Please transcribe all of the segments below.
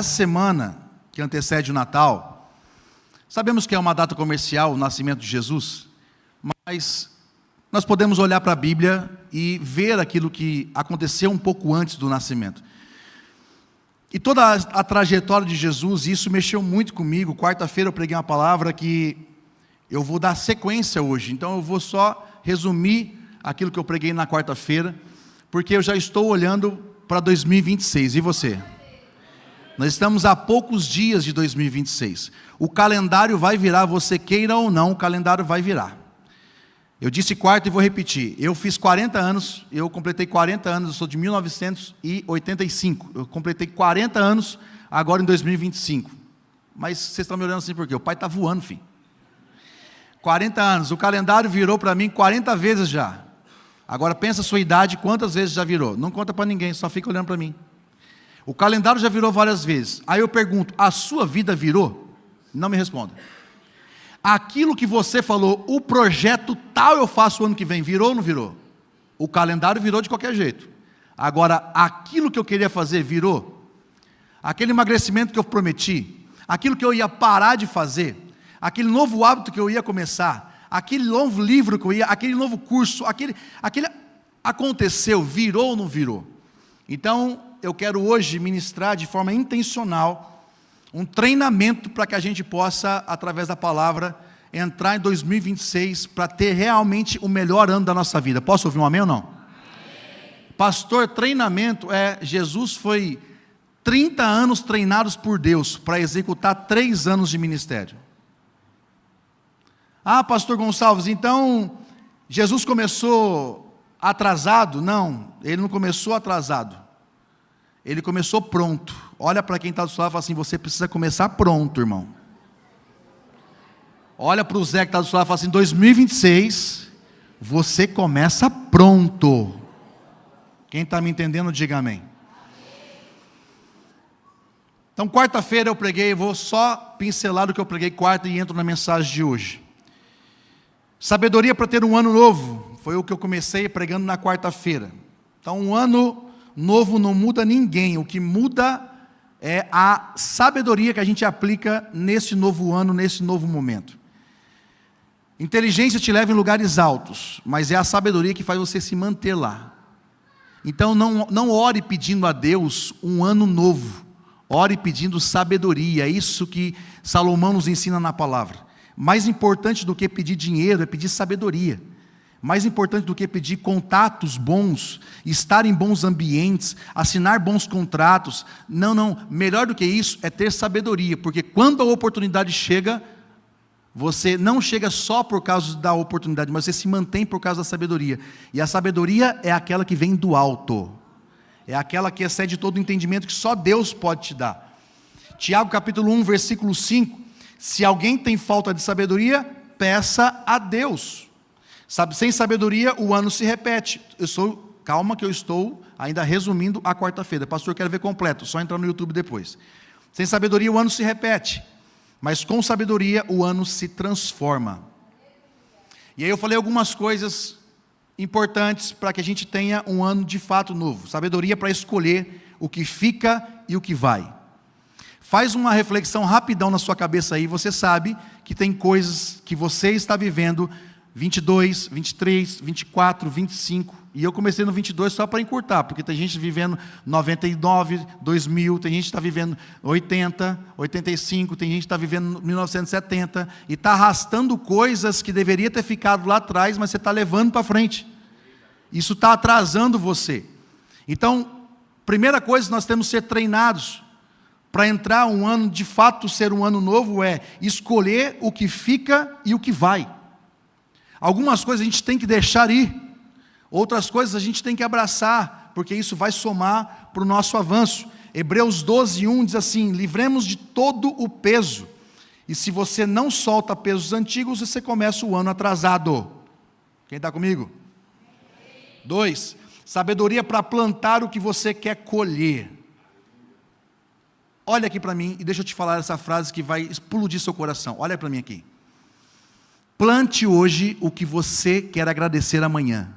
nessa semana que antecede o Natal, sabemos que é uma data comercial, o nascimento de Jesus, mas nós podemos olhar para a Bíblia e ver aquilo que aconteceu um pouco antes do nascimento. E toda a trajetória de Jesus, isso mexeu muito comigo. Quarta-feira eu preguei uma palavra que eu vou dar sequência hoje, então eu vou só resumir aquilo que eu preguei na quarta-feira, porque eu já estou olhando para 2026, e você? Nós estamos a poucos dias de 2026. O calendário vai virar, você queira ou não, o calendário vai virar. Eu disse quarta e vou repetir. Eu fiz 40 anos, eu completei 40 anos, eu sou de 1985. Eu completei 40 anos agora em 2025. Mas vocês estão me olhando assim por quê? O pai está voando, filho. 40 anos, o calendário virou para mim 40 vezes já. Agora pensa a sua idade, quantas vezes já virou? Não conta para ninguém, só fica olhando para mim. O calendário já virou várias vezes. Aí eu pergunto, a sua vida virou? Não me responda. Aquilo que você falou, o projeto tal eu faço o ano que vem, virou ou não virou? O calendário virou de qualquer jeito. Agora, aquilo que eu queria fazer, virou? Aquele emagrecimento que eu prometi, aquilo que eu ia parar de fazer, aquele novo hábito que eu ia começar, aquele novo livro que eu ia, aquele novo curso, aquele aconteceu, virou ou não virou? Então, eu quero hoje ministrar de forma intencional um treinamento para que a gente possa, através da palavra, entrar em 2026 para ter realmente o melhor ano da nossa vida. Posso ouvir um amém ou não? Amém. Pastor, treinamento Jesus foi 30 anos treinados por Deus para executar 3 anos de ministério. Ah, pastor Gonçalves, então Jesus começou atrasado? Não, ele não começou atrasado. Ele começou pronto. Olha para quem está do seu lado e fala assim, você precisa começar pronto, irmão. Olha para o Zé que está do seu lado e fala assim, 2026, você começa pronto. Quem está me entendendo, diga amém. Então, quarta-feira eu preguei, vou só pincelar o que eu preguei quarta e entro na mensagem de hoje. Sabedoria para ter um ano novo, foi o que eu comecei pregando na quarta-feira. Então, um ano novo não muda ninguém, o que muda é a sabedoria que a gente aplica nesse novo ano, nesse novo momento. Inteligência te leva em lugares altos, mas é a sabedoria que faz você se manter lá. Então não ore pedindo a Deus um ano novo, ore pedindo sabedoria, é isso que Salomão nos ensina na palavra. Mais importante do que pedir dinheiro é pedir sabedoria. Mais importante do que pedir contatos bons, estar em bons ambientes, assinar bons contratos. Não, melhor do que isso é ter sabedoria, porque quando a oportunidade chega, você não chega só por causa da oportunidade, mas você se mantém por causa da sabedoria. E a sabedoria é aquela que vem do alto, é aquela que excede todo o entendimento que só Deus pode te dar. Tiago capítulo 1, versículo 5, se alguém tem falta de sabedoria, peça a Deus. Sem sabedoria o ano se repete. Calma que eu estou ainda resumindo a quarta-feira. Pastor, eu quero ver completo, só entrar no YouTube depois. Sem sabedoria o ano se repete, mas com sabedoria o ano se transforma. E aí eu falei algumas coisas importantes para que a gente tenha um ano de fato novo. Sabedoria para escolher o que fica e o que vai. Faz uma reflexão rapidão na sua cabeça aí, você sabe que tem coisas que você está vivendo 22, 23, 24, 25, e eu comecei no 22 só para encurtar, porque tem gente vivendo 99, 2000, tem gente que está vivendo 80, 85, tem gente que está vivendo 1970, e está arrastando coisas que deveria ter ficado lá atrás, mas você está levando para frente. Isso está atrasando você. Então, primeira coisa, nós temos que ser treinados para entrar um ano, de fato ser um ano novo, é escolher o que fica e o que vai. Algumas coisas a gente tem que deixar ir, outras coisas a gente tem que abraçar, porque isso vai somar para o nosso avanço. Hebreus 12, 1 diz assim, livremos de todo o peso, e se você não solta pesos antigos, você começa o ano atrasado. Quem está comigo? 2, sabedoria para plantar o que você quer colher. Olha aqui para mim, e deixa eu te falar essa frase que vai explodir seu coração, olha para mim aqui. Plante hoje o que você quer agradecer amanhã.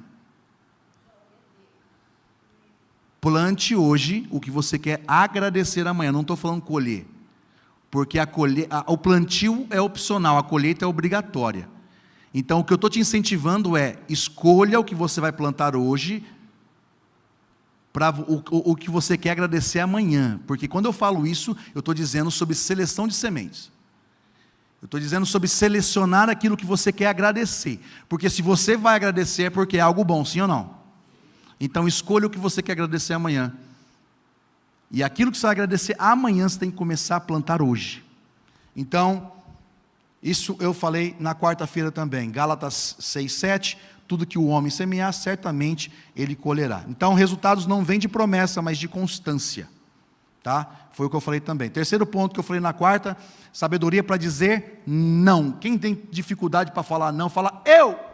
Plante hoje o que você quer agradecer amanhã. Não estou falando colher, porque o plantio é opcional, a colheita é obrigatória. Então o que eu estou te incentivando é, escolha o que você vai plantar hoje, para o que você quer agradecer amanhã. Porque quando eu falo isso, eu estou dizendo sobre seleção de sementes. Eu estou dizendo sobre selecionar aquilo que você quer agradecer. Porque se você vai agradecer é porque é algo bom, sim ou não? Então escolha o que você quer agradecer amanhã. E aquilo que você vai agradecer amanhã, você tem que começar a plantar hoje. Então, isso eu falei na quarta-feira também. Gálatas 6:7, tudo que o homem semear, certamente ele colherá. Então, resultados não vêm de promessa, mas de constância. Tá? Foi o que eu falei também. Terceiro ponto que eu falei na quarta, sabedoria para dizer não. Quem tem dificuldade para falar não, fala eu.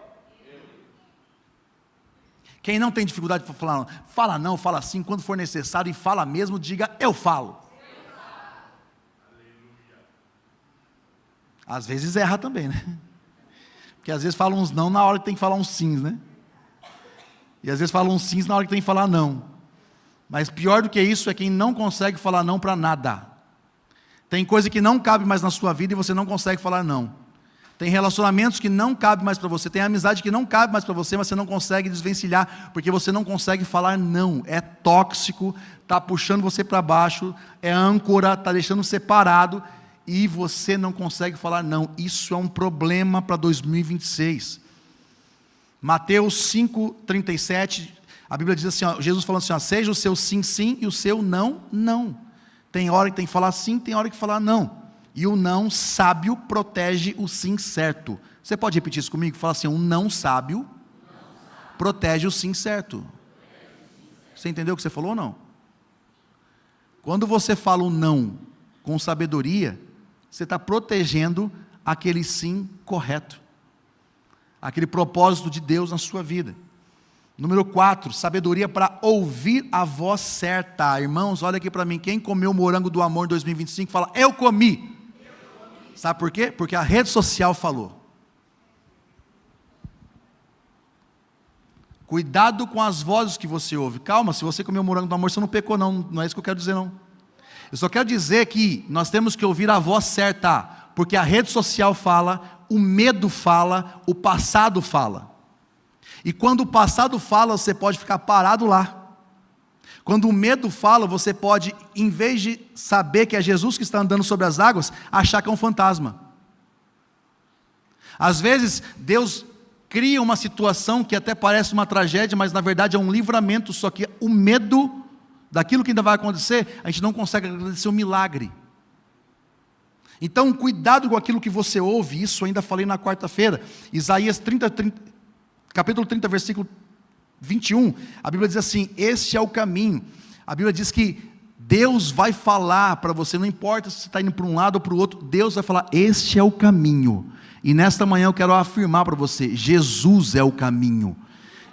Quem não tem dificuldade para falar não, fala não, fala sim, quando for necessário, e fala mesmo, diga eu falo. Às vezes erra também, né? Porque às vezes fala uns não na hora que tem que falar uns sims, né? E às vezes fala uns sims na hora que tem que falar não. Mas pior do que isso é quem não consegue falar não para nada. Tem coisa que não cabe mais na sua vida e você não consegue falar não. Tem relacionamentos que não cabem mais para você, tem amizade que não cabe mais para você, mas você não consegue desvencilhar, porque você não consegue falar não. É tóxico, está puxando você para baixo, é âncora, está deixando você parado, e você não consegue falar não. Isso é um problema para 2026. Mateus 5:37, a Bíblia diz assim, ó, Jesus falando assim, ó, seja o seu sim, sim, e o seu não, não. Tem hora que tem que falar sim, tem hora que falar não. E o não sábio protege o sim certo. Você pode repetir isso comigo? Fala assim, um não sábio protege o sim certo. Você entendeu o que você falou ou não? Quando você fala um não com sabedoria, você está protegendo aquele sim correto. Aquele propósito de Deus na sua vida. Número 4, sabedoria para ouvir a voz certa. Irmãos, olha aqui para mim, quem comeu o morango do amor em 2025, fala, eu comi. Sabe por quê? Porque a rede social falou. Cuidado com as vozes que você ouve. Calma, se você comeu o morango do amor, você não pecou não. Não é isso que eu quero dizer não. Eu só quero dizer que nós temos que ouvir a voz certa. Porque a rede social fala, o medo fala, o passado fala. E quando o passado fala, você pode ficar parado lá. Quando o medo fala, você pode, em vez de saber que é Jesus que está andando sobre as águas, achar que é um fantasma. Às vezes, Deus cria uma situação que até parece uma tragédia, mas na verdade é um livramento, só que o medo daquilo que ainda vai acontecer, a gente não consegue agradecer o milagre. Então, cuidado com aquilo que você ouve, isso ainda falei na quarta-feira, Isaías 30, capítulo 30, versículo 21, a Bíblia diz assim, este é o caminho. A Bíblia diz que Deus vai falar para você, não importa se você está indo para um lado ou para o outro, Deus vai falar, este é o caminho. E nesta manhã eu quero afirmar para você, Jesus é o caminho.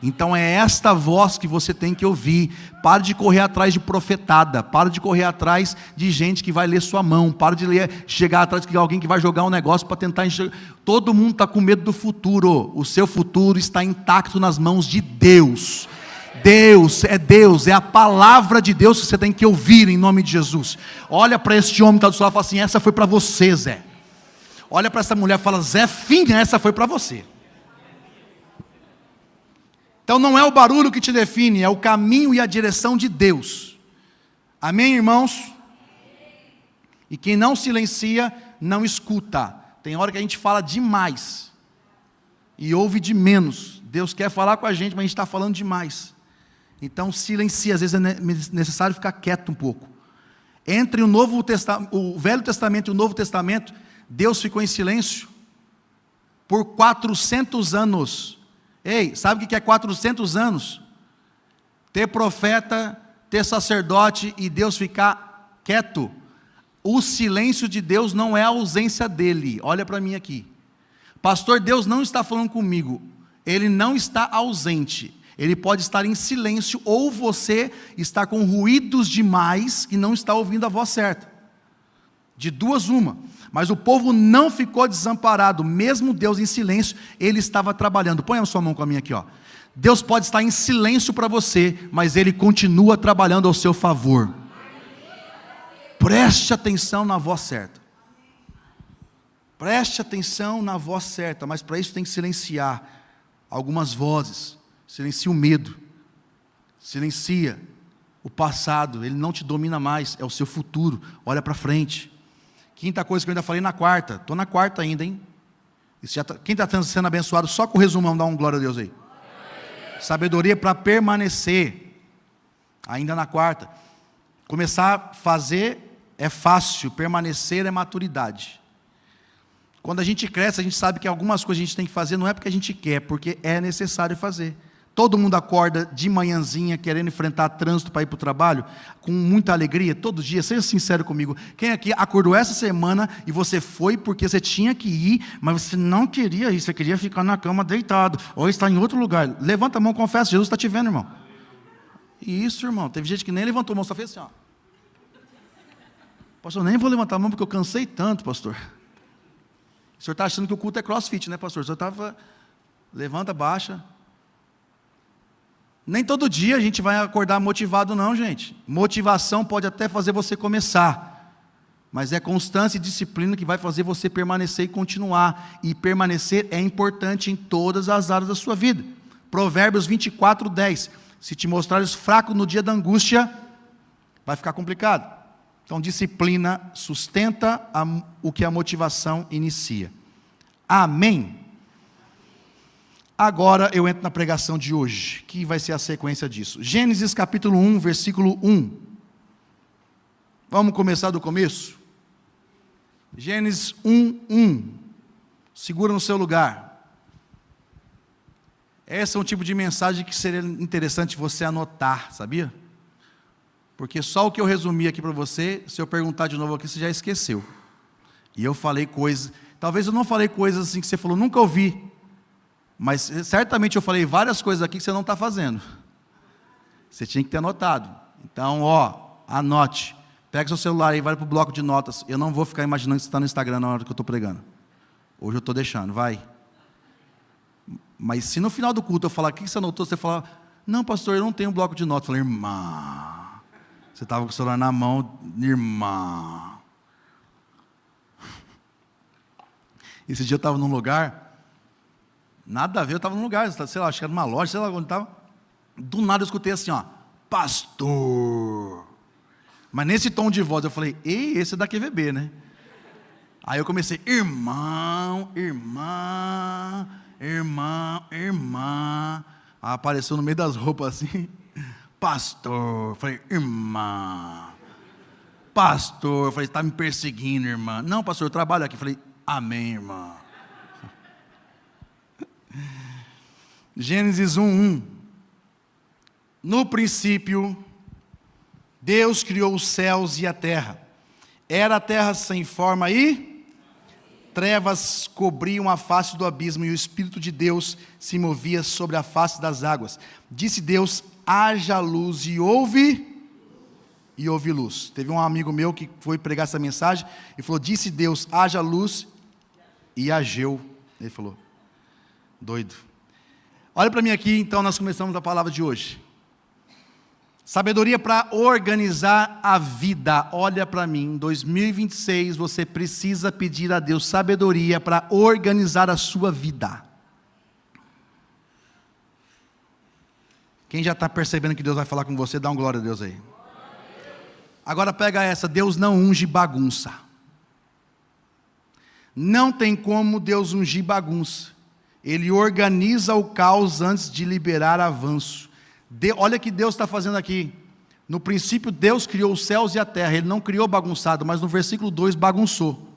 Então é esta voz que você tem que ouvir. Pare de correr atrás de profetada, pare de correr atrás de gente que vai ler sua mão, pare de chegar atrás de alguém que vai jogar um negócio para tentar enxergar. Todo mundo está com medo do futuro. O seu futuro está intacto nas mãos de Deus. Deus, é a palavra de Deus que você tem que ouvir em nome de Jesus. Olha para este homem que está do seu lado e fala assim, essa foi para você, Zé. Olha para essa mulher e fala, Zé Finha, essa foi para você. Então não é o barulho que te define, é o caminho e a direção de Deus. Amém, irmãos? E quem não silencia, não escuta. Tem hora que a gente fala demais e ouve de menos. Deus quer falar com a gente, mas a gente está falando demais. Então silencia, às vezes é necessário ficar quieto um pouco. Entre o Velho Testamento e o Novo Testamento, Deus ficou em silêncio por 400 anos. Ei, sabe o que é 400 anos? Ter profeta, ter sacerdote e Deus ficar quieto. O silêncio de Deus não é a ausência dele. Olha para mim aqui. Pastor, Deus não está falando comigo. Ele não está ausente. Ele pode estar em silêncio ou você está com ruídos demais e não está ouvindo a voz certa. De duas uma. Mas o povo não ficou desamparado, mesmo Deus em silêncio, Ele estava trabalhando. Põe a sua mão com a minha aqui, ó. Deus pode estar em silêncio para você, mas Ele continua trabalhando ao seu favor. Preste atenção na voz certa. Preste atenção na voz certa, mas para isso tem que silenciar algumas vozes. Silencia o medo. Silencia o passado. Ele não te domina mais, é o seu futuro. Olha para frente. Quinta coisa que eu ainda falei na quarta. Estou na quarta ainda, hein? Quem está sendo abençoado só com o resumão, dá um glória a Deus aí. Sabedoria para permanecer. Ainda na quarta. Começar a fazer é fácil, permanecer é maturidade. Quando a gente cresce, a gente sabe que algumas coisas a gente tem que fazer, não é porque a gente quer, porque é necessário fazer. Todo mundo acorda de manhãzinha, querendo enfrentar trânsito para ir para o trabalho, com muita alegria, todo dia. Seja sincero comigo. Quem aqui acordou essa semana e você foi porque você tinha que ir, mas você não queria ir, você queria ficar na cama deitado, ou estar em outro lugar? Levanta a mão, confessa, Jesus está te vendo, irmão. Isso, irmão. Teve gente que nem levantou a mão, só fez assim, ó. Pastor, nem vou levantar a mão porque eu cansei tanto, pastor. O senhor está achando que o culto é crossfit, né, pastor? O senhor estava, levanta, baixa. Nem todo dia a gente vai acordar motivado, não, gente. Motivação pode até fazer você começar, mas é constância e disciplina que vai fazer você permanecer e continuar. E permanecer é importante em todas as áreas da sua vida. Provérbios 24:10. Se te mostrares fraco no dia da angústia, vai ficar complicado. Então, disciplina sustenta o que a motivação inicia. Amém? Agora eu entro na pregação de hoje, que vai ser a sequência disso. Gênesis capítulo 1, versículo 1. Vamos começar do começo? Gênesis 1, 1. Segura no seu lugar. Esse é um tipo de mensagem que seria interessante você anotar, sabia? Porque só o que eu resumi aqui para você, se eu perguntar de novo aqui, você já esqueceu. E eu falei coisas, talvez eu não falei coisas assim que você falou, nunca ouvi. Mas certamente eu falei várias coisas aqui que você não está fazendo. Você tinha que ter anotado. Então, anote. Pega seu celular aí, vai para o bloco de notas. Eu não vou ficar imaginando que você está no Instagram na hora que eu estou pregando. Hoje eu estou deixando, vai. Mas se no final do culto eu falar, o que você anotou? Você fala, não, pastor, eu não tenho bloco de notas. Eu falei, irmã... Você estava com o celular na mão, irmã. Esse dia eu estava num lugar, nada a ver, eu estava num lugar, sei lá, acho que era numa loja, sei lá onde estava. Do nada eu escutei assim, pastor. Mas nesse tom de voz eu falei, ei, esse é da QVB, né? Aí eu comecei, irmão. Apareceu no meio das roupas assim. Pastor, falei, irmã. Pastor, eu falei, está me perseguindo, irmã. Não, pastor, eu trabalho aqui. Falei, amém, irmã. Gênesis 1:1. No princípio, Deus criou os céus e a terra. Era a terra sem forma e trevas cobriam a face do abismo, e o Espírito de Deus se movia sobre a face das águas. Disse Deus, haja luz, e houve luz. Teve um amigo meu que foi pregar essa mensagem e falou, disse Deus, haja luz, e ageu. Ele falou, doido. Olha para mim aqui, então nós começamos a palavra de hoje. Sabedoria para organizar a vida. Olha para mim, em 2026 você precisa pedir a Deus sabedoria para organizar a sua vida. Quem já está percebendo que Deus vai falar com você, dá um glória a Deus aí. Agora pega essa, Deus não unge bagunça. Não tem como Deus ungir bagunça. Ele organiza o caos antes de liberar avanço. Olha o que Deus está fazendo aqui. No princípio Deus criou os céus e a terra. Ele não criou bagunçado, mas no versículo 2 bagunçou.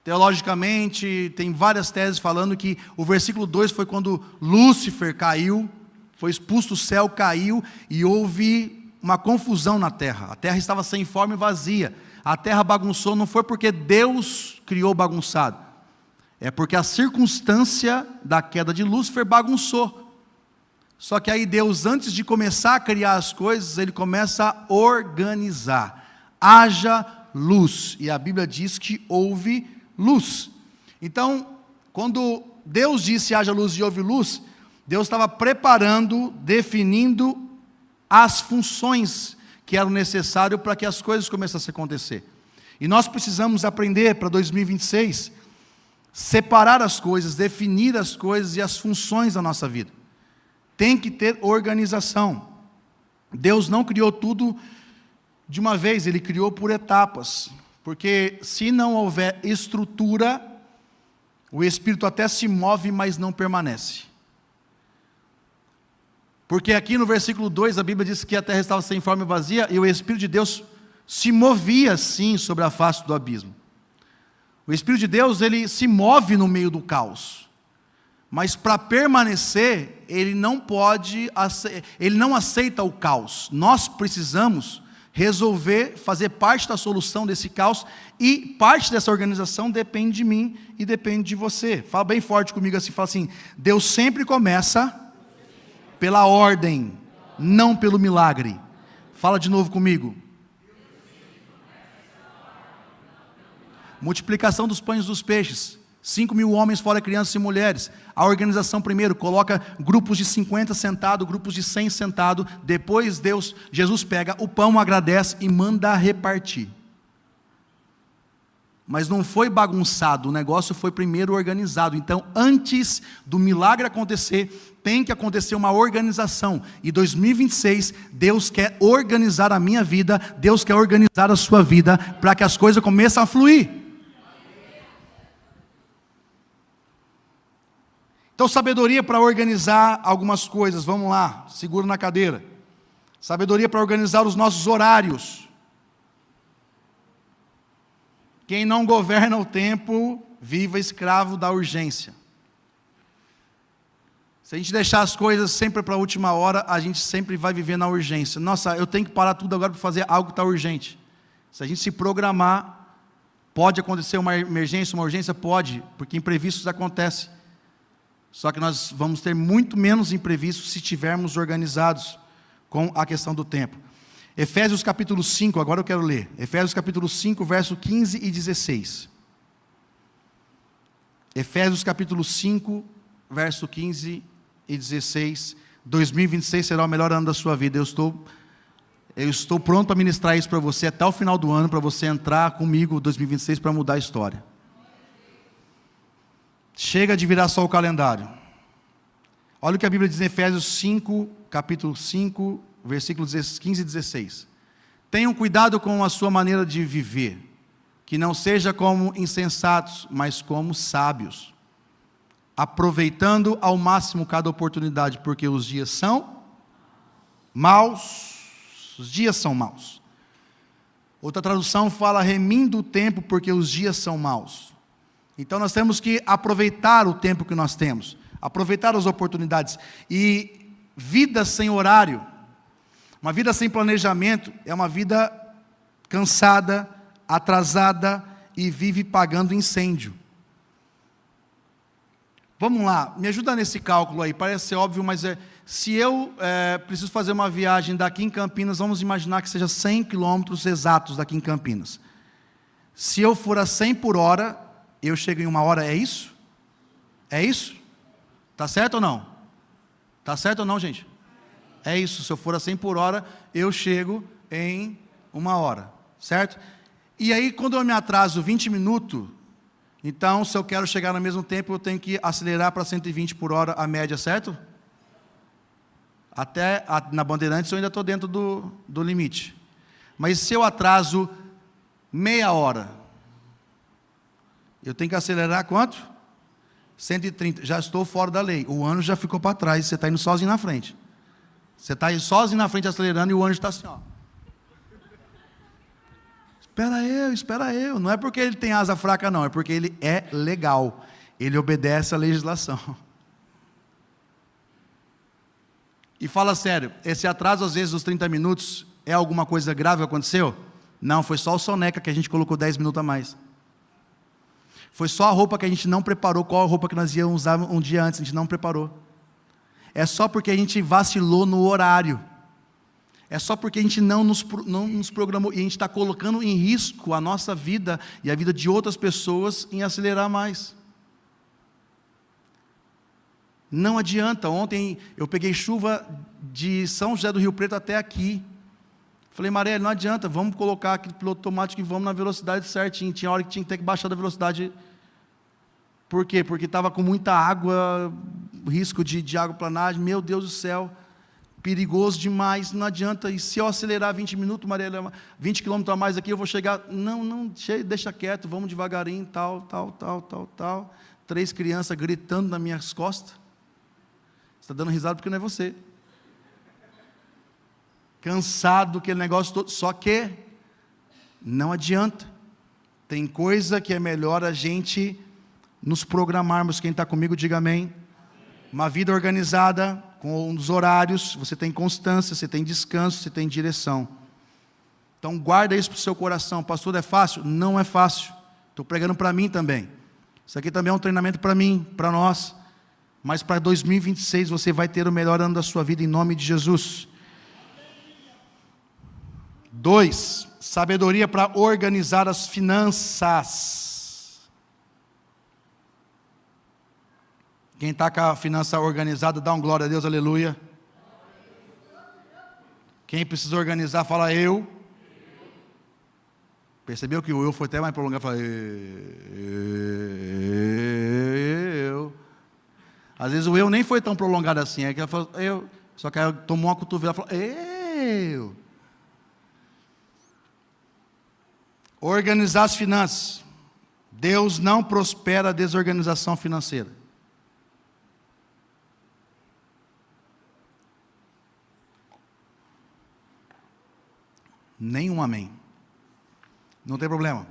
Teologicamente, tem várias teses falando que o versículo 2 foi quando Lúcifer caiu, foi expulso do céu, caiu, e houve uma confusão na terra. A terra estava sem forma e vazia. A terra bagunçou, não foi porque Deus criou bagunçado, é porque a circunstância da queda de Lúcifer bagunçou. Só que aí Deus, antes de começar a criar as coisas, Ele começa a organizar. Haja luz, e a Bíblia diz que houve luz. Então, quando Deus disse haja luz e houve luz, Deus estava preparando, definindo as funções que eram necessárias para que as coisas começassem a acontecer. E nós precisamos aprender para 2026, separar as coisas, definir as coisas e as funções da nossa vida. Tem que ter organização. Deus não criou tudo de uma vez, Ele criou por etapas. Porque se não houver estrutura, o Espírito até se move, mas não permanece. Porque aqui no versículo 2, a Bíblia diz que a terra estava sem forma e vazia, e o Espírito de Deus se movia sim sobre a face do abismo. O Espírito de Deus, ele se move no meio do caos. Mas para permanecer, ele não aceita o caos. Nós precisamos resolver, fazer parte da solução desse caos, e parte dessa organização depende de mim e depende de você. Fala bem forte comigo assim, fala assim: Deus sempre começa pela ordem, não pelo milagre. Fala de novo comigo. Multiplicação dos pães e dos peixes. 5.000 homens fora crianças e mulheres. A organização primeiro coloca grupos de 50 sentados, grupos de 100 sentados. Depois Jesus pega o pão, agradece e manda repartir. Mas não foi bagunçado, o negócio foi primeiro organizado. Então, antes do milagre acontecer, tem que acontecer uma organização. E 2026, Deus quer organizar a minha vida, Deus quer organizar a sua vida, para que as coisas comecem a fluir. Então, sabedoria para organizar algumas coisas. Vamos lá, segura na cadeira. Sabedoria para organizar os nossos horários. Quem não governa o tempo, viva escravo da urgência. Se a gente deixar as coisas sempre para a última hora, a gente sempre vai viver na urgência. Nossa, eu tenho que parar tudo agora para fazer algo que está urgente. Se a gente se programar, pode acontecer uma emergência, uma urgência? Pode, porque imprevistos acontecem. Só que nós vamos ter muito menos imprevistos se estivermos organizados com a questão do tempo. Efésios capítulo 5, agora eu quero ler. Efésios capítulo 5, verso 15 e 16. Efésios capítulo 5, verso 15 e 16. 2026 será o melhor ano da sua vida. Eu estou pronto para ministrar isso para você até o final do ano, para você entrar comigo em 2026 para mudar a história. Chega de virar só o calendário. Olha o que a Bíblia diz em Efésios 5, capítulo 5, versículos 15 e 16. Tenham cuidado com a sua maneira de viver, que não seja como insensatos, mas como sábios, aproveitando ao máximo cada oportunidade, porque os dias são maus. Os dias são maus. Outra tradução fala remindo o tempo, porque os dias são maus. Então nós temos que aproveitar o tempo que nós temos, aproveitar as oportunidades. E vida sem horário, uma vida sem planejamento, é uma vida cansada, atrasada e vive pagando incêndio. Vamos lá, me ajuda nesse cálculo aí, parece ser óbvio, mas se eu preciso fazer uma viagem daqui em Campinas, vamos imaginar que seja 100 quilômetros exatos daqui em Campinas. Se eu for a 100 por hora, eu chego em 1 hora, é isso? É isso? Está certo ou não? Está certo ou não, gente? É isso, se eu for a 100 por hora, eu chego em 1 hora, certo? E aí, quando eu me atraso 20 minutos, então, se eu quero chegar no mesmo tempo, eu tenho que acelerar para 120 por hora a média, certo? Até na Bandeirantes eu ainda estou dentro do limite. Mas se eu atraso meia hora, eu tenho que acelerar quanto? 130, já estou fora da lei. O anjo já ficou para trás, você está indo sozinho na frente. Você está aí sozinho na frente acelerando e o anjo está assim, ó. Espera eu. Não é porque ele tem asa fraca, não. É porque ele é legal. Ele obedece à legislação. E fala sério, esse atraso às vezes dos 30 minutos, é alguma coisa grave que aconteceu? Não, foi só o soneca que a gente colocou 10 minutos a mais. Foi só a roupa que a gente não preparou, qual a roupa que nós íamos usar um dia antes, a gente não preparou. É só porque a gente vacilou no horário. É só porque a gente não nos programou. E a gente está colocando em risco a nossa vida e a vida de outras pessoas em acelerar mais. Não adianta. Ontem eu peguei chuva de São José do Rio Preto até aqui. Falei, Maré, não adianta, vamos colocar aqui no piloto automático e vamos na velocidade certinho. Tinha hora que tinha que ter que baixar da velocidade. Por quê? Porque estava com muita água, risco de água-planagem. Meu Deus do céu, perigoso demais, não adianta. E se eu acelerar 20 minutos, Maria, 20 km a mais aqui, eu vou chegar. Não, deixa quieto, vamos devagarinho, tal. 3 crianças gritando nas minhas costas. Você está dando risada porque não é você. Cansado, aquele negócio todo. Só que não adianta. Tem coisa que é melhor a gente nos programarmos. Quem está comigo, diga amém. Uma vida organizada, com os horários, você tem constância, você tem descanso, você tem direção. Então guarda isso para o seu coração. Pastor, é fácil? Não é fácil. Estou pregando para mim também. Isso aqui também é um treinamento para mim, para nós. Mas para 2026 você vai ter o melhor ano da sua vida em nome de Jesus. 2, sabedoria para organizar as finanças. Quem está com a finança organizada, dá um glória a Deus, aleluia. Quem precisa organizar, fala eu. Percebeu que o eu foi até mais prolongado, fala eu. Às vezes o eu nem foi tão prolongado assim, é que ela falou eu, só que ela tomou uma cotovelada e falou eu. Organizar as finanças. Deus não prospera a desorganização financeira. Nenhum amém. Não tem problema.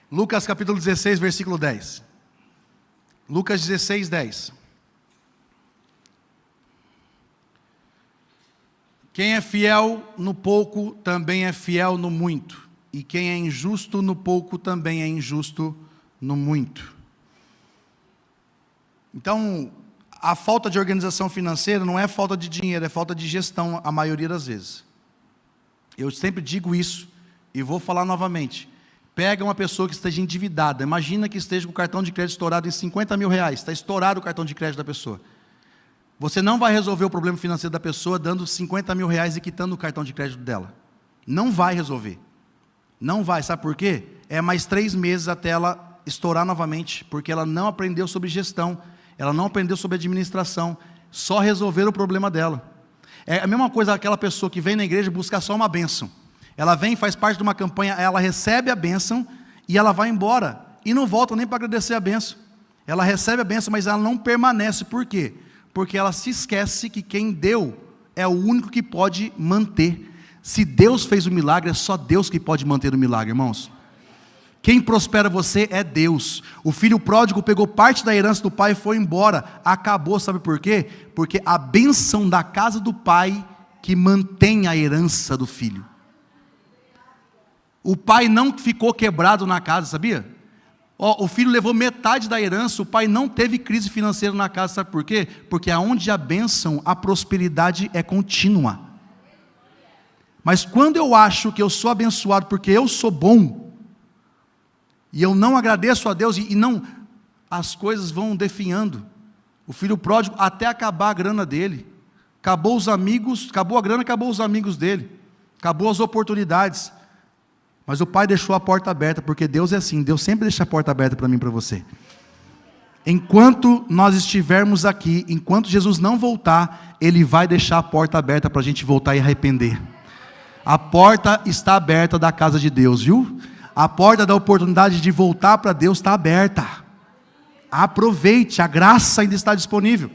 Lucas capítulo 16, versículo 10. Lucas 16, 10. Quem é fiel no pouco, também é fiel no muito. E quem é injusto no pouco, também é injusto no muito. Então, a falta de organização financeira não é falta de dinheiro, é falta de gestão, a maioria das vezes. Eu sempre digo isso, e vou falar novamente. Pega uma pessoa que esteja endividada, imagina que esteja com o cartão de crédito estourado em 50 mil reais, está estourado o cartão de crédito da pessoa. Você não vai resolver o problema financeiro da pessoa dando 50 mil reais e quitando o cartão de crédito dela. Não vai resolver. Não vai, sabe por quê? É mais 3 meses até ela estourar novamente, porque ela não aprendeu sobre gestão, ela não aprendeu sobre administração, só resolver o problema dela. É a mesma coisa aquela pessoa que vem na igreja buscar só uma bênção. Ela vem, faz parte de uma campanha, ela recebe a bênção e ela vai embora. E não volta nem para agradecer a bênção. Ela recebe a bênção, mas ela não permanece. Por quê? Porque ela se esquece que quem deu é o único que pode manter. Se Deus fez o milagre, é só Deus que pode manter o milagre, irmãos. Quem prospera você é Deus. O filho pródigo pegou parte da herança do pai e foi embora. Acabou, sabe por quê? Porque a bênção da casa do pai que mantém a herança do filho. O pai não ficou quebrado na casa, sabia? O filho levou metade da herança, o pai não teve crise financeira na casa, sabe por quê? Porque aonde há bênção, a prosperidade é contínua. Mas quando eu acho que eu sou abençoado porque eu sou bom, e eu não agradeço a Deus, e não, as coisas vão definhando. O filho pródigo, até acabar a grana dele, acabou os amigos, acabou a grana, acabou os amigos dele, acabou as oportunidades, mas o pai deixou a porta aberta, porque Deus é assim, Deus sempre deixa a porta aberta para mim e para você. Enquanto nós estivermos aqui, enquanto Jesus não voltar, Ele vai deixar a porta aberta para a gente voltar e arrepender. A porta está aberta da casa de Deus, viu? A porta da oportunidade de voltar para Deus está aberta. Aproveite, a graça ainda está disponível.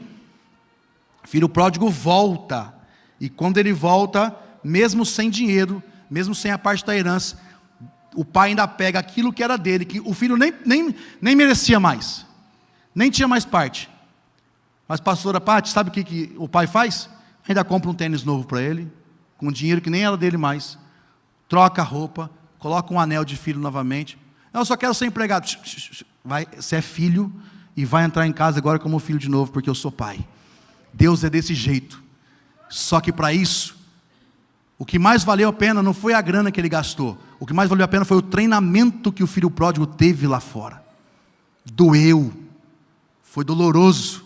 Filho pródigo volta. E quando ele volta, mesmo sem dinheiro, mesmo sem a parte da herança, o pai ainda pega aquilo que era dele, que o filho nem merecia mais. Nem tinha mais parte. Mas pastora Paty, sabe o que o pai faz? Ainda compra um tênis novo para ele, com dinheiro que nem era dele mais. Troca a roupa, coloca um anel de filho novamente. Eu só quero ser empregado. Você é filho e vai entrar em casa agora como filho de novo, porque eu sou pai. Deus é desse jeito. Só que para isso, o que mais valeu a pena não foi a grana que ele gastou. O que mais valeu a pena foi o treinamento que o filho pródigo teve lá fora. Doeu. Foi doloroso.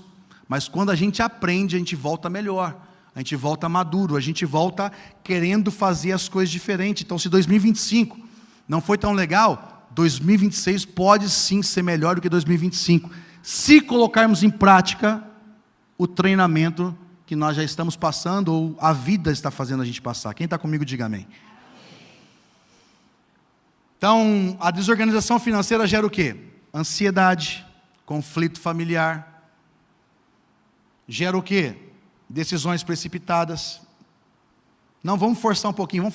Mas quando a gente aprende, a gente volta melhor, a gente volta maduro, a gente volta querendo fazer as coisas diferentes. Então, se 2025 não foi tão legal, 2026 pode sim ser melhor do que 2025, se colocarmos em prática o treinamento que nós já estamos passando, ou a vida está fazendo a gente passar. Quem está comigo, diga amém. Então, a desorganização financeira gera o quê? Ansiedade, conflito familiar. Gera o quê? Decisões precipitadas. Não, vamos forçar um pouquinho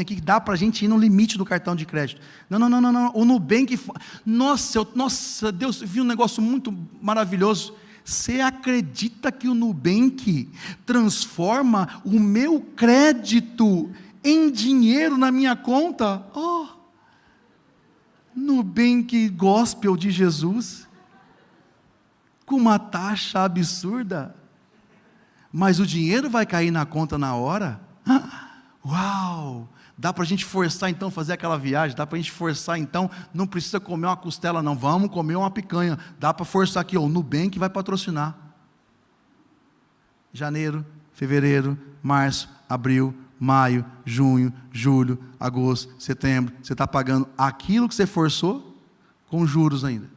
aqui, que dá para a gente ir no limite do cartão de crédito. Não. O Nubank, nossa, Deus, viu um negócio muito maravilhoso. Você acredita que o Nubank transforma o meu crédito em dinheiro na minha conta? Oh, Nubank Gospel de Jesus, com uma taxa absurda, mas o dinheiro vai cair na conta na hora? Uau! Dá para a gente forçar então fazer aquela viagem, dá para a gente forçar então, não precisa comer uma costela não, vamos comer uma picanha, dá para forçar aqui, o Nubank vai patrocinar. Janeiro, fevereiro, março, abril, maio, junho, julho, agosto, setembro, você está pagando aquilo que você forçou, com juros ainda.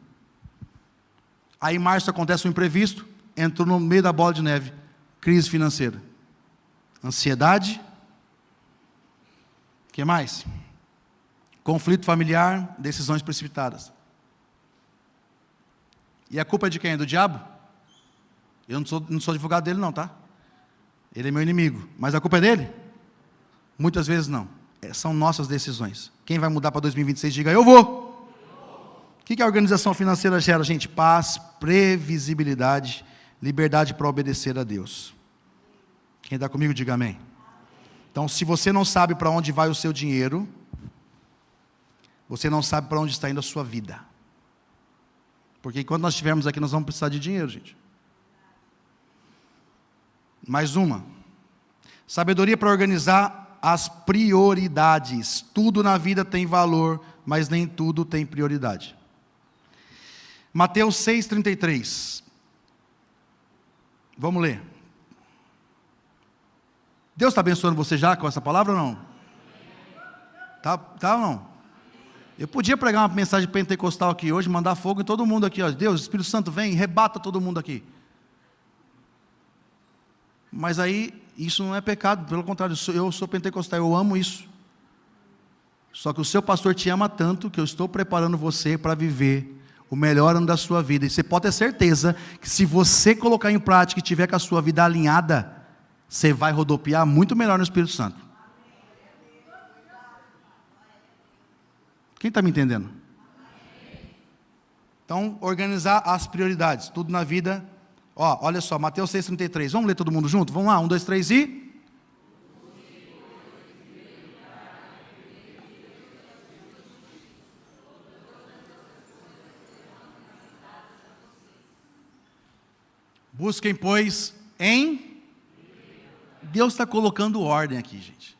Aí em março acontece um imprevisto, entrou no meio da bola de neve, crise financeira, ansiedade. O que mais? Conflito familiar, decisões precipitadas. E a culpa é de quem? Do diabo? Eu não sou advogado dele não, tá? Ele é meu inimigo. Mas a culpa é dele? Muitas vezes não. São nossas decisões. Quem vai mudar para 2026, diga, eu vou. O que a organização financeira gera, gente? Paz, previsibilidade, liberdade para obedecer a Deus. Quem está comigo, diga amém. Então, se você não sabe para onde vai o seu dinheiro, você não sabe para onde está indo a sua vida. Porque enquanto nós estivermos aqui, nós vamos precisar de dinheiro, gente. Mais uma. Sabedoria para organizar as prioridades. Tudo na vida tem valor, mas nem tudo tem prioridade. Mateus 6,33. Vamos ler. Deus está abençoando você já com essa palavra ou não? Tá ou não? Eu podia pregar uma mensagem pentecostal aqui hoje, mandar fogo em todo mundo aqui. Ó. Deus, Espírito Santo, vem, rebata todo mundo aqui. Mas aí, isso não é pecado, pelo contrário, eu sou pentecostal, eu amo isso. Só que o seu pastor te ama tanto, que eu estou preparando você para viver o melhor ano da sua vida. E você pode ter certeza, que se você colocar em prática e tiver com a sua vida alinhada, você vai rodopiar muito melhor no Espírito Santo. Quem está me entendendo? Então, organizar as prioridades. Tudo na vida. Ó, olha só, Mateus 6,33. Vamos ler todo mundo junto? Vamos lá, 1, 2, 3 e... Busquem, pois, em... Deus está colocando ordem aqui, gente.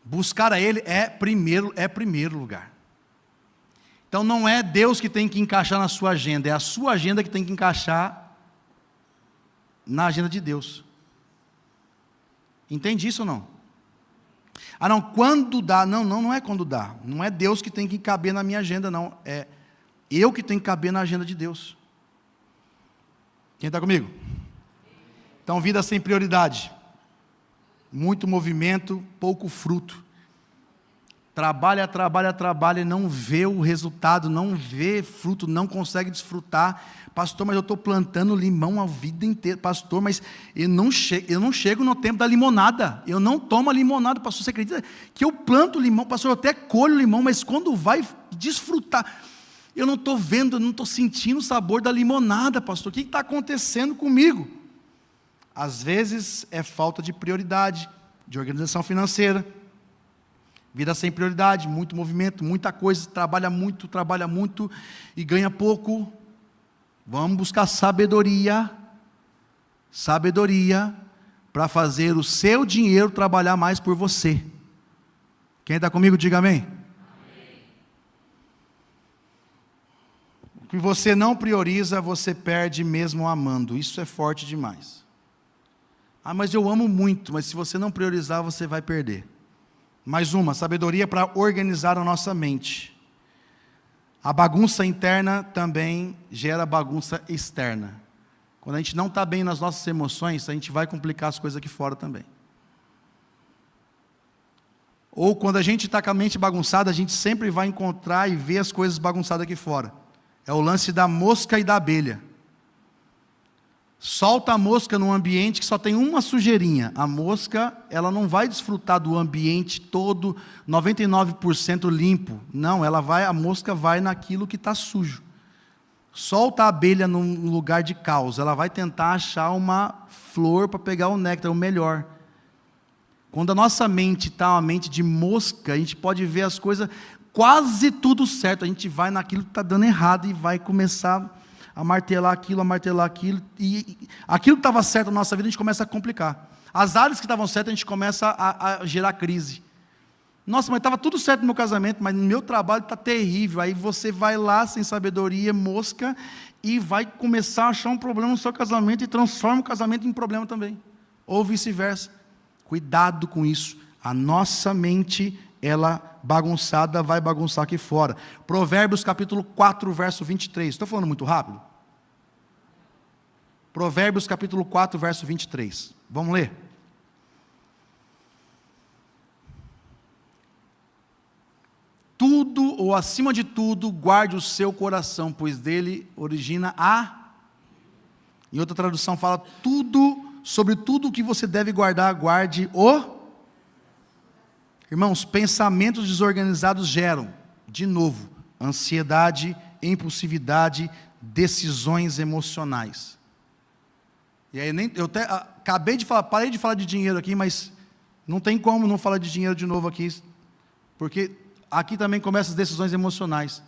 Buscar a Ele é primeiro lugar. Então não é Deus que tem que encaixar na sua agenda, é a sua agenda que tem que encaixar na agenda de Deus. Entende isso ou não? Ah não, quando dá, não é quando dá. Não é Deus que tem que caber na minha agenda, não. É eu que tenho que caber na agenda de Deus. Quem está comigo? Então, vida sem prioridade, muito movimento, pouco fruto. Trabalha e não vê o resultado, não vê fruto, não consegue desfrutar. Pastor, mas eu estou plantando limão a vida inteira. Pastor, mas eu não chego no tempo da limonada. Eu não tomo a limonada. Pastor, você acredita que eu planto limão? Pastor, eu até colho limão, mas quando vai desfrutar, eu não estou vendo, eu não estou sentindo o sabor da limonada, pastor. O que está acontecendo comigo? Às vezes é falta de prioridade, de organização financeira. Vida sem prioridade, muito movimento, muita coisa, trabalha muito e ganha pouco. Vamos buscar sabedoria para fazer o seu dinheiro trabalhar mais por você. Quem está comigo, diga amém. que você não prioriza, você perde mesmo amando. Isso é forte demais. Ah, mas eu amo muito, mas se você não priorizar, você vai perder. Mais uma, sabedoria para organizar a nossa mente. A bagunça interna também gera bagunça externa. Quando a gente não está bem nas nossas emoções, a gente vai complicar as coisas aqui fora também. Ou quando a gente está com a mente bagunçada, a gente sempre vai encontrar e ver as coisas bagunçadas aqui fora. É o lance da mosca e da abelha. Solta a mosca num ambiente que só tem uma sujeirinha. A mosca, ela não vai desfrutar do ambiente todo 99% limpo. Não, a mosca vai naquilo que está sujo. Solta a abelha num lugar de caos. Ela vai tentar achar uma flor para pegar o néctar, o melhor. Quando a nossa mente está uma mente de mosca, a gente pode ver as coisas, quase tudo certo. A gente vai naquilo que está dando errado e vai começar a martelar aquilo, e aquilo que estava certo na nossa vida, a gente começa a complicar. As áreas que estavam certas, a gente começa a gerar crise. Nossa, mas estava tudo certo no meu casamento, mas no meu trabalho está terrível. Aí você vai lá, sem sabedoria, mosca, e vai começar a achar um problema no seu casamento, e transforma o casamento em problema também. Ou vice-versa. Cuidado com isso. A nossa mente, ela bagunçada, vai bagunçar aqui fora. Provérbios capítulo 4, verso 23. Estou falando muito rápido? Provérbios capítulo 4, verso 23. Vamos ler? Tudo, ou acima de tudo, guarde o seu coração, pois dele origina a... Em outra tradução fala, sobre tudo o que você deve guardar, guarde o... Irmãos, pensamentos desorganizados geram, de novo, ansiedade, impulsividade, decisões emocionais. E aí, eu até parei de falar de dinheiro aqui, mas não tem como não falar de dinheiro de novo aqui, porque aqui também começam as decisões emocionais.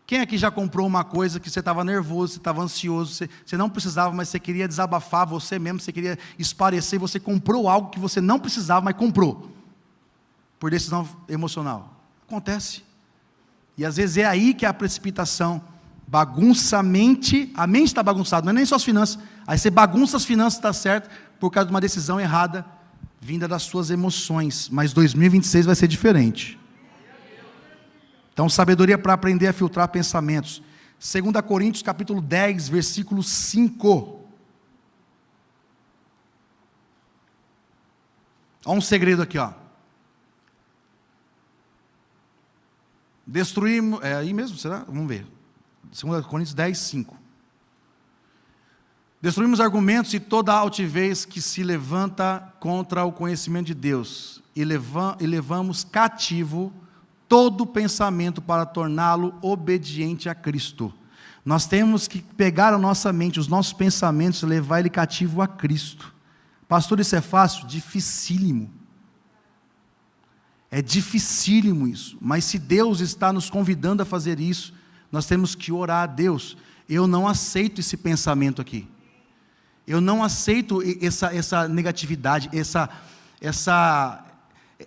Quem aqui já comprou uma coisa que você estava nervoso, você estava ansioso, você não precisava, mas você queria desabafar você mesmo, você queria esparecer, você comprou algo que você não precisava, mas comprou, por decisão emocional? Acontece. E às vezes é aí que é a precipitação. Bagunça a mente está bagunçada, não é nem só as finanças. Aí você bagunça as finanças, está certo, por causa de uma decisão errada, vinda das suas emoções. Mas 2026 vai ser diferente. Então, sabedoria para aprender a filtrar pensamentos. 2 Coríntios capítulo 10, versículo 5. Olha um segredo aqui, ó. Destruímos, é aí mesmo, será? Vamos ver. 2 Coríntios 10, 5. Destruímos argumentos e toda altivez que se levanta contra o conhecimento de Deus, e levamos cativo todo pensamento para torná-lo obediente a Cristo. Nós temos que pegar a nossa mente, os nossos pensamentos, e levar ele cativo a Cristo. Pastor, isso é fácil? Dificílimo. É dificílimo isso, mas se Deus está nos convidando a fazer isso, nós temos que orar a Deus. Eu não aceito esse pensamento aqui. Eu não aceito essa negatividade,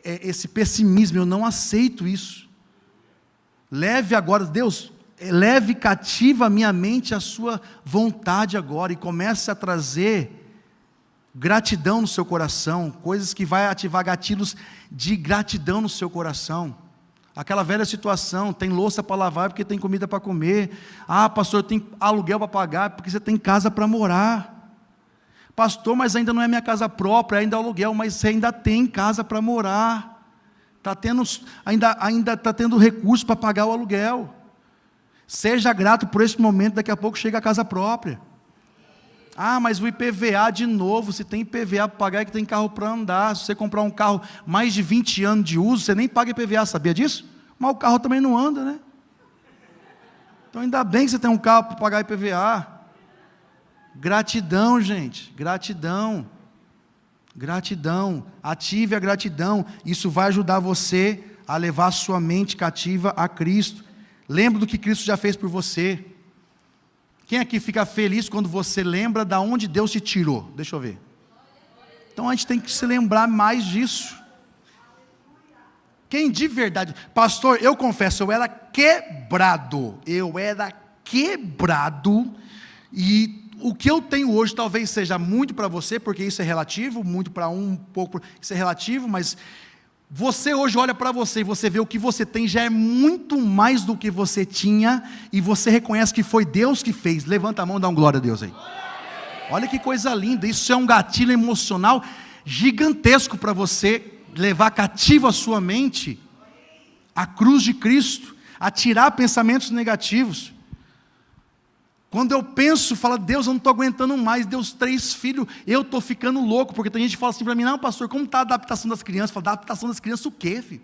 esse pessimismo, eu não aceito isso. Leve agora, Deus, leve cativa a minha mente a sua vontade agora, e comece a trazer gratidão no seu coração, coisas que vai ativar gatilhos de gratidão no seu coração. Aquela velha situação, tem louça para lavar porque tem comida para comer. Ah, pastor, tem aluguel para pagar porque você tem casa para morar. Pastor, mas ainda não é minha casa própria, ainda é aluguel, mas você ainda tem casa para morar. Ainda está tendo recurso para pagar o aluguel. Seja grato por esse momento, daqui a pouco chega a casa própria. Ah, mas o IPVA de novo, se tem IPVA para pagar é que tem carro para andar. Se você comprar um carro mais de 20 anos de uso, você nem paga IPVA, sabia disso? Mas o carro também não anda, né? Então ainda bem que você tem um carro para pagar IPVA. Gratidão, gente, gratidão. Gratidão, ative a gratidão. Isso vai ajudar você a levar a sua mente cativa a Cristo. Lembre do que Cristo já fez por você. Quem aqui fica feliz quando você lembra de onde Deus te tirou? Deixa eu ver. Então a gente tem que se lembrar mais disso. Quem de verdade... Pastor, eu confesso, eu era quebrado. Eu era quebrado, e o que eu tenho hoje talvez seja muito para você, porque isso é relativo, muito para um pouco, isso é relativo, mas você hoje olha para você e você vê o que você tem, já é muito mais do que você tinha, e você reconhece que foi Deus que fez. Levanta a mão e dá um glória a Deus aí. Olha que coisa linda, isso é um gatilho emocional gigantesco para você levar cativo a sua mente a cruz de Cristo, a tirar pensamentos negativos. Quando eu penso, falo, Deus, eu não estou aguentando mais, Deus, 3 filhos, eu estou ficando louco, porque tem gente que fala assim para mim, não, pastor, como está a adaptação das crianças? Eu falo, adaptação das crianças o quê, filho?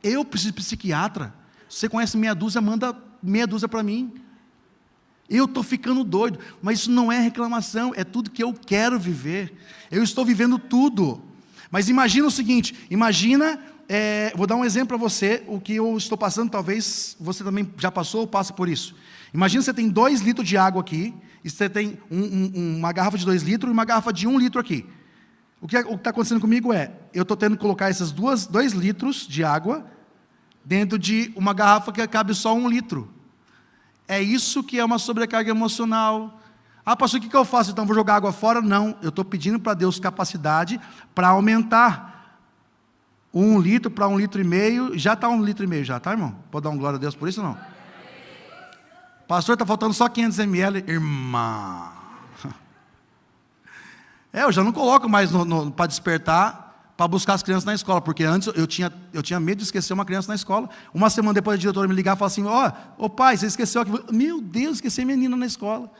Eu preciso de psiquiatra. Se você conhece meia dúzia, manda meia dúzia para mim. Eu estou ficando doido, mas isso não é reclamação, é tudo que eu quero viver. Eu estou vivendo tudo. Mas imagina o seguinte, vou dar um exemplo para você, o que eu estou passando, talvez você também já passou ou passa por isso. Imagina você tem 2 litros de água aqui, e você tem uma garrafa de 2 litros e uma garrafa de 1 litro aqui. O que está acontecendo comigo eu estou tendo que colocar esses 2 litros de água dentro de uma garrafa que cabe só 1 litro. É isso que é uma sobrecarga emocional. Ah, pastor, o que eu faço? Então vou jogar água fora? Não, eu estou pedindo para Deus capacidade para aumentar 1 litro para 1,5 litro. Já está 1,5 litro já, tá, irmão? Pode dar um glória a Deus por isso ou não? Pastor, está faltando só 500 ml. Irmã. Eu já não coloco mais para despertar, para buscar as crianças na escola, porque antes eu tinha medo de esquecer uma criança na escola. Uma semana depois a diretora me ligar e falar assim, ô pai, você esqueceu aqui. Meu Deus, esqueci a menina na escola.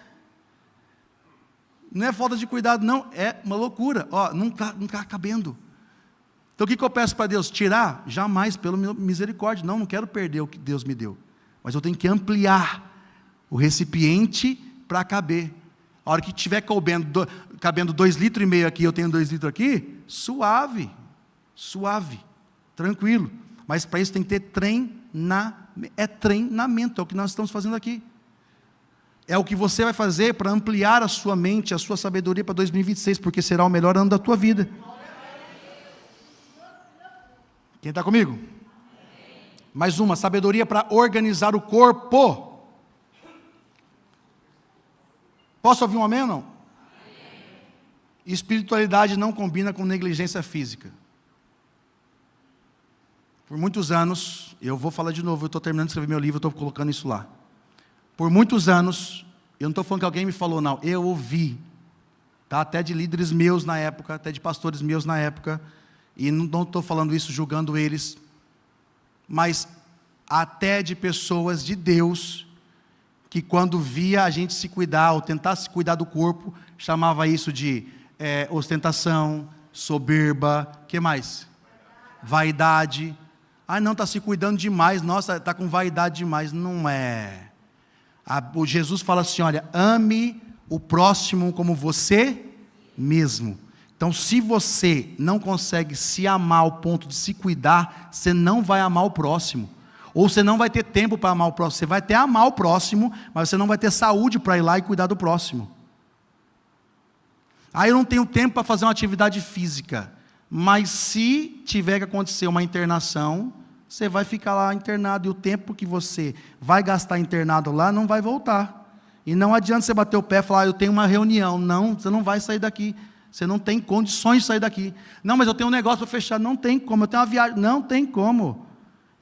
Não é falta de cuidado, não, é uma loucura. Não está cabendo. Então o que eu peço para Deus? Tirar? Jamais, pela misericórdia. Não quero perder o que Deus me deu. Mas eu tenho que ampliar o recipiente para caber. A hora que tiver cabendo 2,5 litros aqui, eu tenho 2 litros aqui, suave, tranquilo. Mas para isso tem que ter treinamento, é o que nós estamos fazendo aqui. É o que você vai fazer para ampliar a sua mente, a sua sabedoria para 2026, porque será o melhor ano da tua vida. Quem está comigo? Mais uma, sabedoria para organizar o corpo. Posso ouvir um amém ou não? Espiritualidade não combina com negligência física. Por muitos anos, eu vou falar de novo, eu estou terminando de escrever meu livro, eu estou colocando isso lá. Por muitos anos, eu não estou falando que alguém me falou, não, eu ouvi, tá? Até de líderes meus na época, até de pastores meus na época, e não estou falando isso julgando eles, mas até de pessoas de Deus, que quando via a gente se cuidar, ou tentar se cuidar do corpo, chamava isso de ostentação, soberba, que mais? Vaidade. Não, está se cuidando demais, nossa, está com vaidade demais. Não é. O Jesus fala assim, olha, ame o próximo como você mesmo. Então, se você não consegue se amar ao ponto de se cuidar, você não vai amar o próximo. Ou você não vai ter tempo para amar o próximo. Você vai até amar o próximo, mas você não vai ter saúde para ir lá e cuidar do próximo. Eu não tenho tempo para fazer uma atividade física. Mas se tiver que acontecer uma internação, você vai ficar lá internado. E o tempo que você vai gastar internado lá, não vai voltar. E não adianta você bater o pé e falar, eu tenho uma reunião. Não, você não vai sair daqui. Você não tem condições de sair daqui. Não, mas eu tenho um negócio para fechar. Não tem como. Eu tenho uma viagem. Não tem como.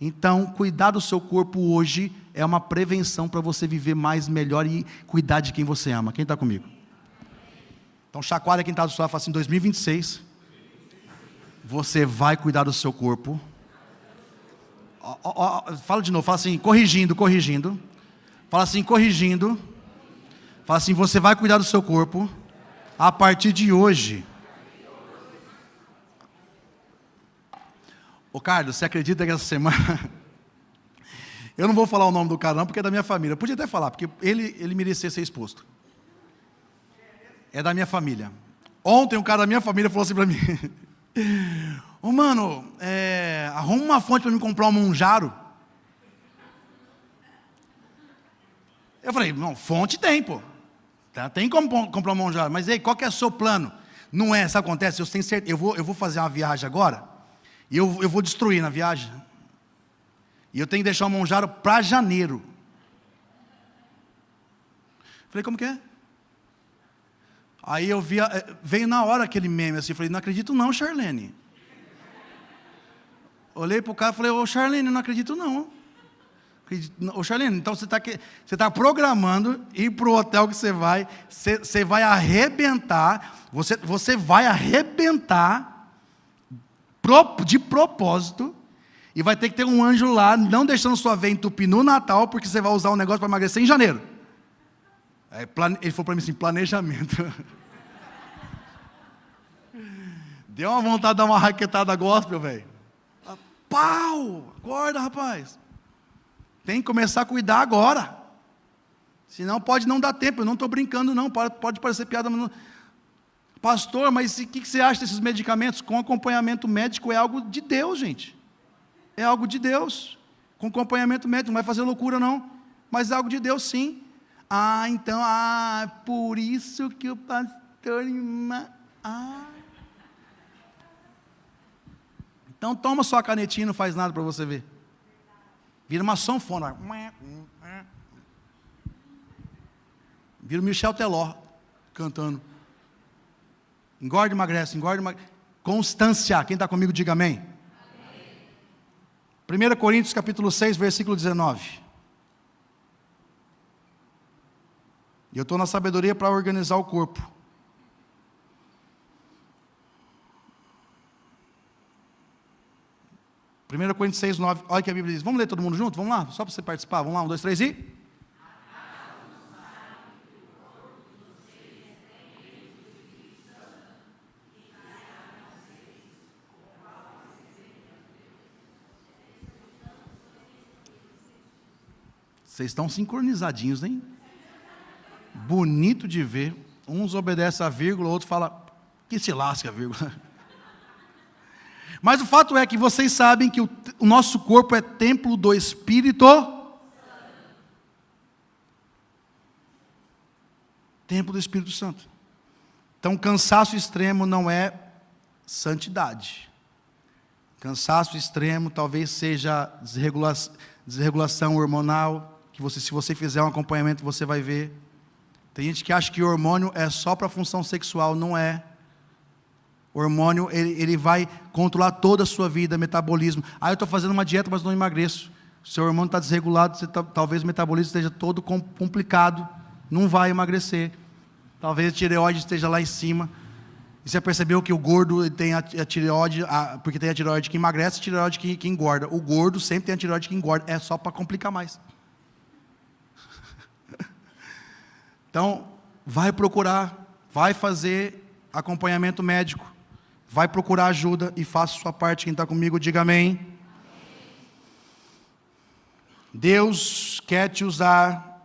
Então, cuidar do seu corpo hoje é uma prevenção para você viver mais, melhor e cuidar de quem você ama. Quem está comigo? Então, chacoalha quem está do seu lado e fala assim, 2026, você vai cuidar do seu corpo. Fala de novo, fala assim, corrigindo. Fala assim, corrigindo. Fala assim, você vai cuidar do seu corpo a partir de hoje. Ô Carlos, você acredita que essa semana... Eu não vou falar o nome do cara não, porque é da minha família. Eu podia até falar, porque ele merecia ser exposto. É da minha família. Ontem um cara da minha família falou assim para mim, mano, arruma uma fonte para mim comprar um monjaro. Eu falei, não, fonte tem, pô. Tem como comprar um monjaro, mas aí, qual que é o seu plano? Não é, sabe o que acontece? Eu tenho certeza, eu vou fazer uma viagem agora, e eu vou destruir na viagem. E eu tenho que deixar o monjaro para janeiro. Falei, como que é? Aí eu vi, veio na hora aquele meme assim, falei, não acredito não, Charlene. Olhei para o cara e falei, ô Charlene, não acredito não. Ô Charlene, então você está programando ir para o hotel que você vai arrebentar, você vai arrebentar de propósito, e vai ter que ter um anjo lá, não deixando sua veia entupir no Natal, porque você vai usar um negócio para emagrecer em janeiro. Aí, ele falou para mim assim, planejamento. Deu uma vontade de dar uma raquetada gospel, velho. Pau! Acorda, rapaz. Tem que começar a cuidar agora. Senão pode não dar tempo. Eu não estou brincando, não. Pode parecer piada. Mas não... Pastor, mas o que você acha desses medicamentos? Com acompanhamento médico é algo de Deus, gente. É algo de Deus. Com acompanhamento médico. Não vai fazer loucura, não. Mas é algo de Deus, sim. Então, por isso que o pastor... Então toma sua canetinha e não faz nada para você ver. Vira uma sanfona. Vira o Michel Teló cantando. Engorda e emagrece, engorda e emagrece. Constância. Quem está comigo, diga amém. 1 Coríntios capítulo 6, versículo 19. E eu estou na sabedoria para organizar o corpo. 1 Coríntios 6, 9, olha o que a Bíblia diz. Vamos ler todo mundo junto? Vamos lá, só para você participar. Vamos lá, 1, 2, 3 e... Vocês estão sincronizadinhos, hein? Bonito de ver. Uns obedecem a vírgula, o outro fala, que se lasque a vírgula. Mas o fato é que vocês sabem que o nosso corpo é templo do Espírito. Templo do Espírito Santo. Então, cansaço extremo não é santidade. Cansaço extremo talvez seja desregulação hormonal, que se você fizer um acompanhamento você vai ver. Tem gente que acha que o hormônio é só para função sexual, não é. O hormônio, ele vai controlar toda a sua vida, metabolismo. Eu estou fazendo uma dieta, mas não emagreço. O seu hormônio está desregulado, talvez o metabolismo esteja todo complicado, não vai emagrecer. Talvez a tireoide esteja lá em cima. E você percebeu que o gordo tem a tireoide, porque tem a tireoide que emagrece e a tireoide que engorda. O gordo sempre tem a tireoide que engorda, é só para complicar mais. Então, vai procurar, vai fazer acompanhamento médico. Vai procurar ajuda e faça a sua parte. Quem está comigo, diga amém. Deus quer te usar,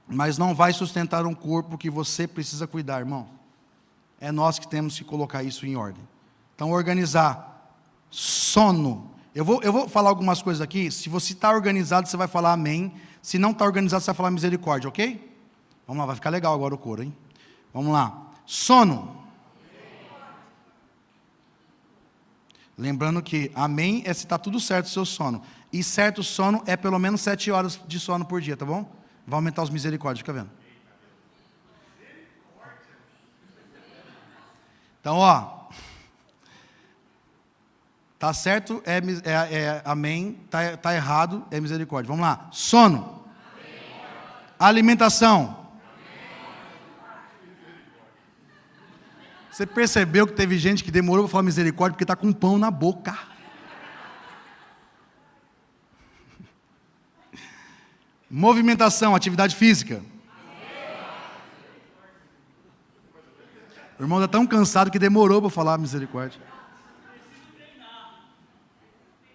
mas não vai sustentar um corpo que você precisa cuidar, irmão. É nós que temos que colocar isso em ordem. Então, organizar. Sono. Eu vou falar algumas coisas aqui. Se você está organizado, você vai falar amém. Se não está organizado, você vai falar misericórdia, ok? Vamos lá, vai ficar legal agora o coro, hein? Vamos lá. Sono. Lembrando que amém é se está tudo certo o seu sono. E certo sono é pelo menos 7 horas de sono por dia, tá bom? Vai aumentar os misericórdias, fica vendo? Então, tá certo é amém, tá errado é misericórdia. Vamos lá. Sono. Amém. Alimentação. Você percebeu que teve gente que demorou para falar misericórdia porque está com pão na boca. Movimentação, atividade física. O irmão está tão cansado que demorou para falar misericórdia.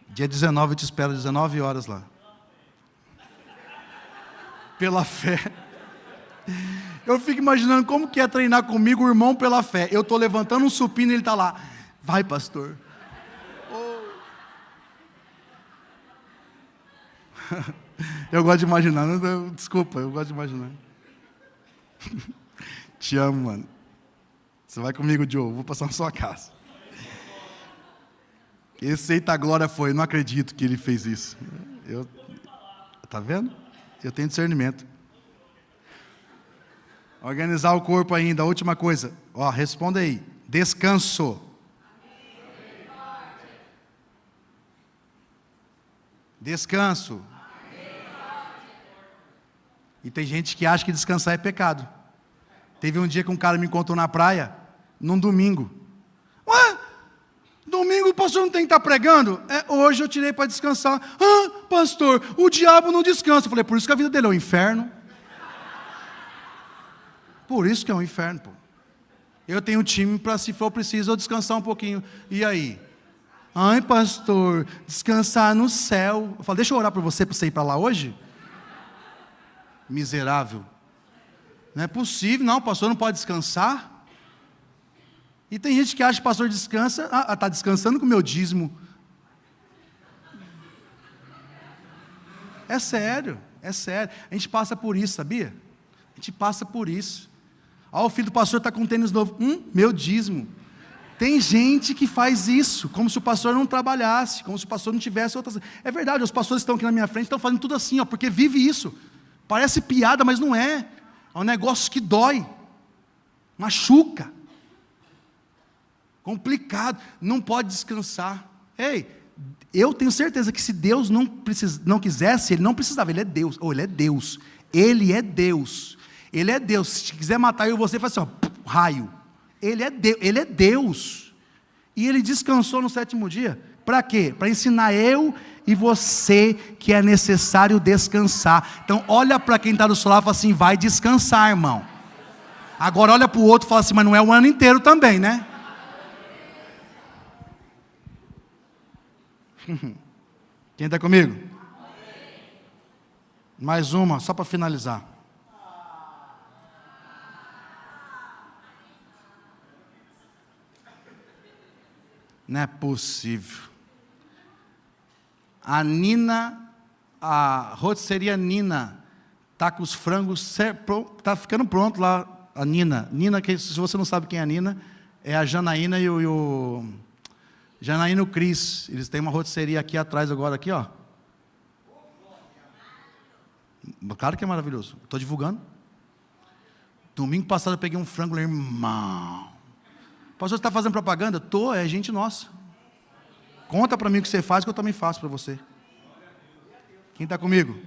Dia 19 eu te espero, 19 horas lá. Pela fé. Eu fico imaginando como que é treinar comigo o irmão pela fé. Eu estou levantando um supino e ele está lá. Vai, pastor. Eu gosto de imaginar. Desculpa, eu gosto de imaginar. Te amo, mano. Você vai comigo, Joe. Vou passar na sua casa. Esse eita glória foi. Não acredito que ele fez isso. Tá vendo? Eu tenho discernimento. Organizar o corpo ainda, a última coisa. Ó, responda aí. Descanso. Descanso. E tem gente que acha que descansar é pecado. Teve um dia que um cara me encontrou na praia, num domingo. Ué, domingo o pastor não tem que estar pregando? Hoje eu tirei para descansar. Ah, pastor, o diabo não descansa. Eu falei, por isso que a vida dele é um inferno. Por isso que é um inferno, pô. Eu tenho time para, se for preciso, eu descansar um pouquinho. E aí? Ai, pastor, descansar no céu. Eu falo, deixa eu orar por você para você ir para lá hoje? Miserável. Não é possível, não, o pastor não pode descansar. E tem gente que acha que o pastor descansa, está descansando com o meu dízimo. É sério, é sério. A gente passa por isso, sabia? A gente passa por isso. O filho do pastor está com um tênis novo. Meu dízimo. Tem gente que faz isso, como se o pastor não trabalhasse, como se o pastor não tivesse outras... É verdade, os pastores que estão aqui na minha frente estão fazendo tudo assim, ó, porque vive isso. Parece piada, mas não é. É um negócio que dói, machuca, complicado, não pode descansar. Ei, eu tenho certeza que se Deus não quisesse, Ele não precisava, Ele é Deus, Ele é Deus, Ele é Deus, Ele é Deus. Se quiser matar eu e você, faz assim, ó, raio. Ele é Deus, e Ele descansou no sétimo dia, para quê? Para ensinar eu e você que é necessário descansar. Então olha para quem está do seu lado e fala assim, vai descansar, irmão. Agora olha para o outro e fala assim, mas não é o ano inteiro também, né? Quem está comigo? Mais uma, só para finalizar. Não é possível. A Nina, a rotisseria Nina, está com os frangos, está ficando pronto lá, a Nina. Nina, que, se você não sabe quem é a Nina, é a Janaína e o Janaína e o Cris. Eles têm uma rotisseria aqui atrás agora, aqui, ó. Claro que é maravilhoso. Estou divulgando. Domingo passado eu peguei um frango, irmão. Pastor, você está fazendo propaganda? É gente nossa. Conta para mim o que você faz, que eu também faço para você. Quem está comigo?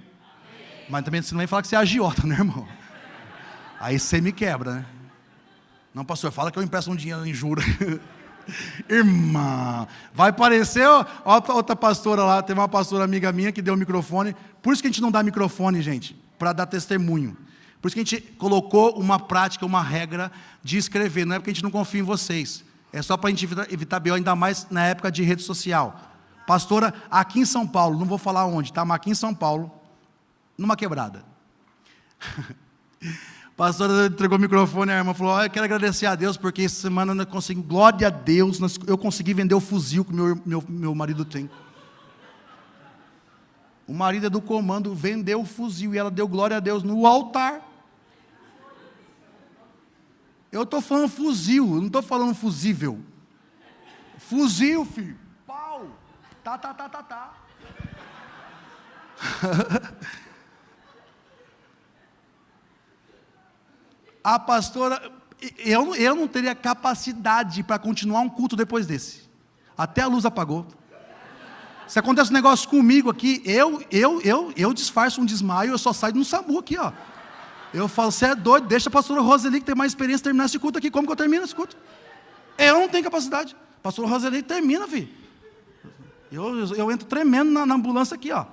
Mas também você não vai falar que você é agiota, né, irmão? Aí você me quebra, né? Não, pastor, fala que eu empresto um dinheiro em juros. Irmã, vai parecer outra pastora lá. Teve uma pastora amiga minha que deu o microfone. Por isso que a gente não dá microfone, gente, para dar testemunho. Por isso que a gente colocou uma prática, uma regra de escrever. Não é porque a gente não confia em vocês, é só para a gente evitar B.O., ainda mais na época de rede social. Pastora, aqui em São Paulo, não vou falar onde, tá? Mas aqui em São Paulo, numa quebrada. Pastora entregou o microfone, a irmã falou, eu quero agradecer a Deus, porque essa semana eu consegui, glória a Deus, eu consegui vender o fuzil que meu marido tem. O marido é do comando, vendeu o fuzil, e ela deu glória a Deus no altar. Eu estou falando fuzil, não estou falando fusível. Fuzil, filho. Pau. Tá. A pastora, eu não teria capacidade para continuar um culto depois desse. Até a luz apagou. Se acontece um negócio comigo aqui, eu disfarço um desmaio, eu só saio no SAMU aqui, ó. Eu falo, você é doido, deixa a pastora Roseli, que tem mais experiência, terminar esse culto aqui. Como que eu termino esse culto? Eu não tenho capacidade. A pastora Roseli termina, filho. Eu entro tremendo na ambulância aqui, ó.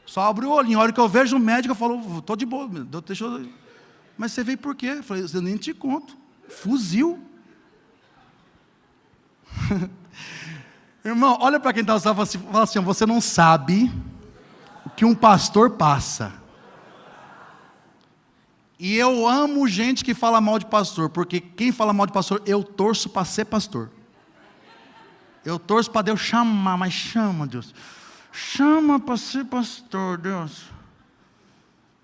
Só abro o olhinho. A hora que eu vejo o médico, eu falo, estou de boa. Deixa eu... Mas você veio por quê? Eu falei, eu nem te conto. Fuzil. Irmão, olha para quem está usando e fala assim, você não sabe o que um pastor passa. E eu amo gente que fala mal de pastor, porque quem fala mal de pastor, eu torço para ser pastor. Eu torço para Deus chamar, mas chama, Deus. Chama para ser pastor, Deus.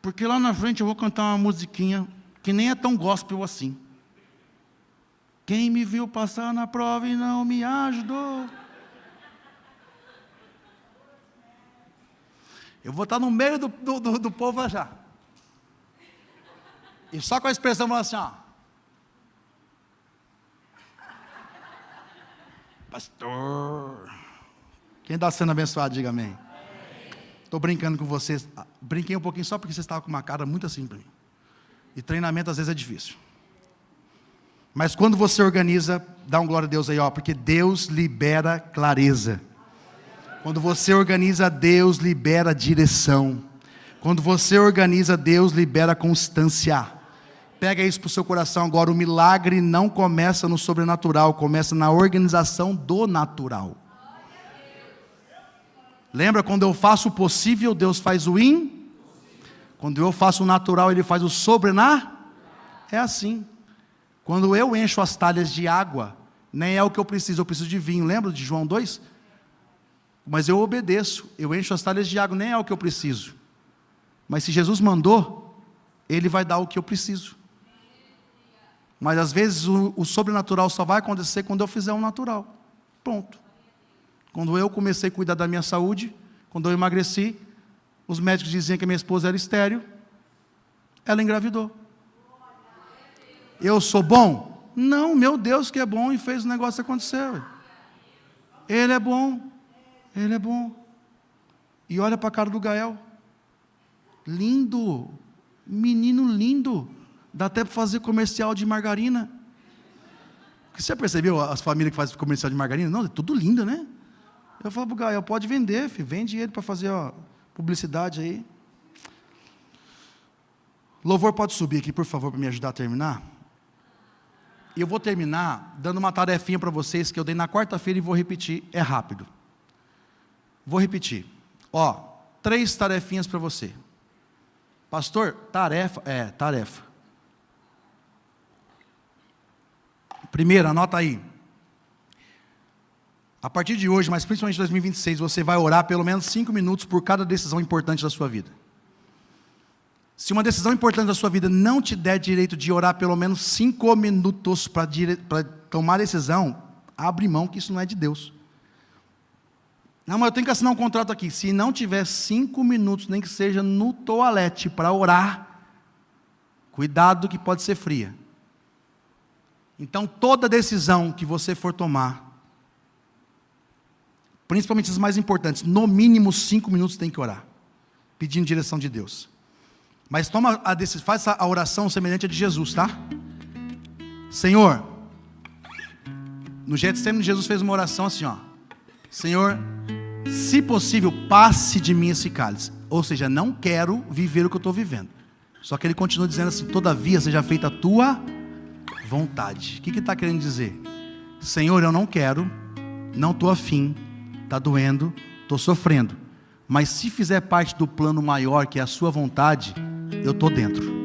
Porque lá na frente eu vou cantar uma musiquinha que nem é tão gospel assim. Quem me viu passar na prova e não me ajudou. Eu vou estar no meio do povo já. E só com a expressão falando assim, ó. Pastor. Quem está sendo abençoado, diga amém. Estou brincando com vocês. Brinquei um pouquinho só porque vocês estavam com uma cara muito assim para mim. E treinamento às vezes é difícil. Mas quando você organiza, dá um glória a Deus aí, ó, porque Deus libera clareza. Quando você organiza, Deus libera direção. Quando você organiza, Deus libera constância. Pega isso para o seu coração agora. O milagre não começa no sobrenatural, começa na organização do natural. Lembra, quando eu faço o possível, Deus faz o impossível. Quando eu faço o natural, Ele faz o sobrenatural. É assim. Quando eu encho as talhas de água, nem é o que eu preciso de vinho. Lembra de João 2? Mas eu obedeço, eu encho as talhas de água, nem é o que eu preciso. Mas se Jesus mandou, Ele vai dar o que eu preciso. Mas às vezes o sobrenatural só vai acontecer quando eu fizer o natural. Pronto. Quando eu comecei a cuidar da minha saúde, quando eu emagreci, os médicos diziam que a minha esposa era estéril, ela engravidou. Eu sou bom? Não, meu Deus que é bom e fez o negócio acontecer. Ele é bom. Ele é bom. E olha para a cara do Gael. Lindo. Menino lindo. Dá até para fazer comercial de margarina. Você já percebeu as famílias que fazem comercial de margarina? Não, é tudo lindo, né? Eu falo para o Gael, pode vender, filho. Vende ele para fazer publicidade aí. Louvor pode subir aqui, por favor, para me ajudar a terminar. E eu vou terminar dando uma tarefinha para vocês que eu dei na quarta-feira e vou repetir. É rápido. Vou repetir. 3 tarefinhas para você. Pastor, tarefa? Tarefa. Primeiro, anota aí. A partir de hoje, mas principalmente em 2026, você vai orar pelo menos 5 minutos por cada decisão importante da sua vida. Se uma decisão importante da sua vida não te der direito de orar pelo menos 5 minutos para tomar decisão, abre mão que isso não é de Deus. Não, mas eu tenho que assinar um contrato aqui. Se não tiver 5 minutos, nem que seja no toalete, para orar, cuidado que pode ser fria. Então, toda decisão que você for tomar, principalmente as mais importantes, no mínimo 5 minutos tem que orar, pedindo direção de Deus. Mas faz a oração semelhante a de Jesus, tá? Senhor, no Getsemane Jesus fez uma oração assim, Senhor, se possível, passe de mim esse cálice. Ou seja, não quero viver o que eu estou vivendo. Só que ele continua dizendo assim, todavia seja feita a tua vontade. O que está querendo dizer? Senhor, eu não quero, não estou afim, está doendo, estou sofrendo. Mas se fizer parte do plano maior, que é a sua vontade, eu estou dentro.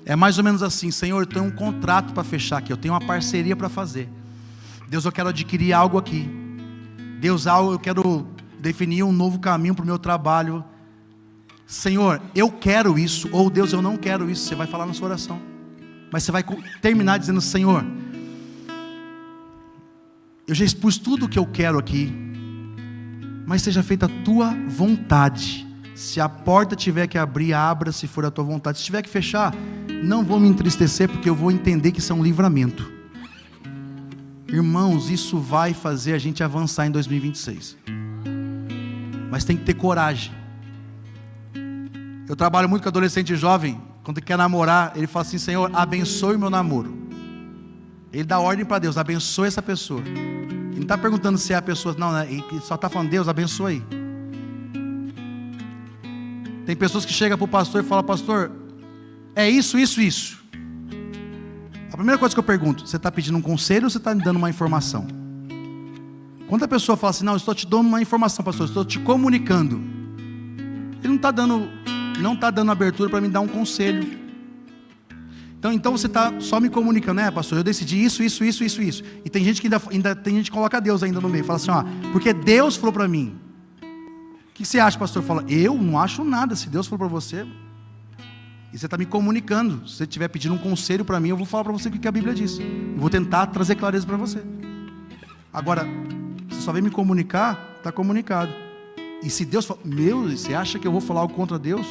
É mais ou menos assim, Senhor, eu tenho um contrato para fechar aqui, eu tenho uma parceria para fazer. Deus, eu quero adquirir algo aqui. Deus, eu quero definir um novo caminho para o meu trabalho. Senhor, eu quero isso, ou Deus, eu não quero isso. Você vai falar na sua oração. Mas você vai terminar dizendo, Senhor, eu já expus tudo o que eu quero aqui, mas seja feita a tua vontade. Se a porta tiver que abrir, abra, se for a tua vontade. Se tiver que fechar, não vou me entristecer, porque eu vou entender que isso é um livramento. Irmãos, isso vai fazer a gente avançar em 2026. Mas tem que ter coragem. Eu trabalho muito com adolescente jovem. Quando ele quer namorar, ele fala assim, Senhor, abençoe o meu namoro. Ele dá ordem para Deus, abençoe essa pessoa. Ele não está perguntando se é a pessoa, não, né? Ele só está falando, Deus, abençoe. Tem pessoas que chegam para o pastor e falam, pastor, é isso, isso, isso. A primeira coisa que eu pergunto, você está pedindo um conselho ou você está me dando uma informação? Quando a pessoa fala assim, não, eu estou te dando uma informação, pastor, eu estou te comunicando. Ele não está dando abertura para me dar um conselho. Então você está só me comunicando, pastor, eu decidi isso. E tem gente que ainda tem gente que coloca Deus ainda no meio, fala assim, porque Deus falou para mim. O que você acha, pastor? Fala, eu não acho nada, se Deus falou para você. E você está me comunicando. Se você estiver pedindo um conselho para mim, eu vou falar para você o que a Bíblia diz. Eu vou tentar trazer clareza para você. Agora, você só vem me comunicar, está comunicado. E se Deus fala, você acha que eu vou falar algo contra Deus?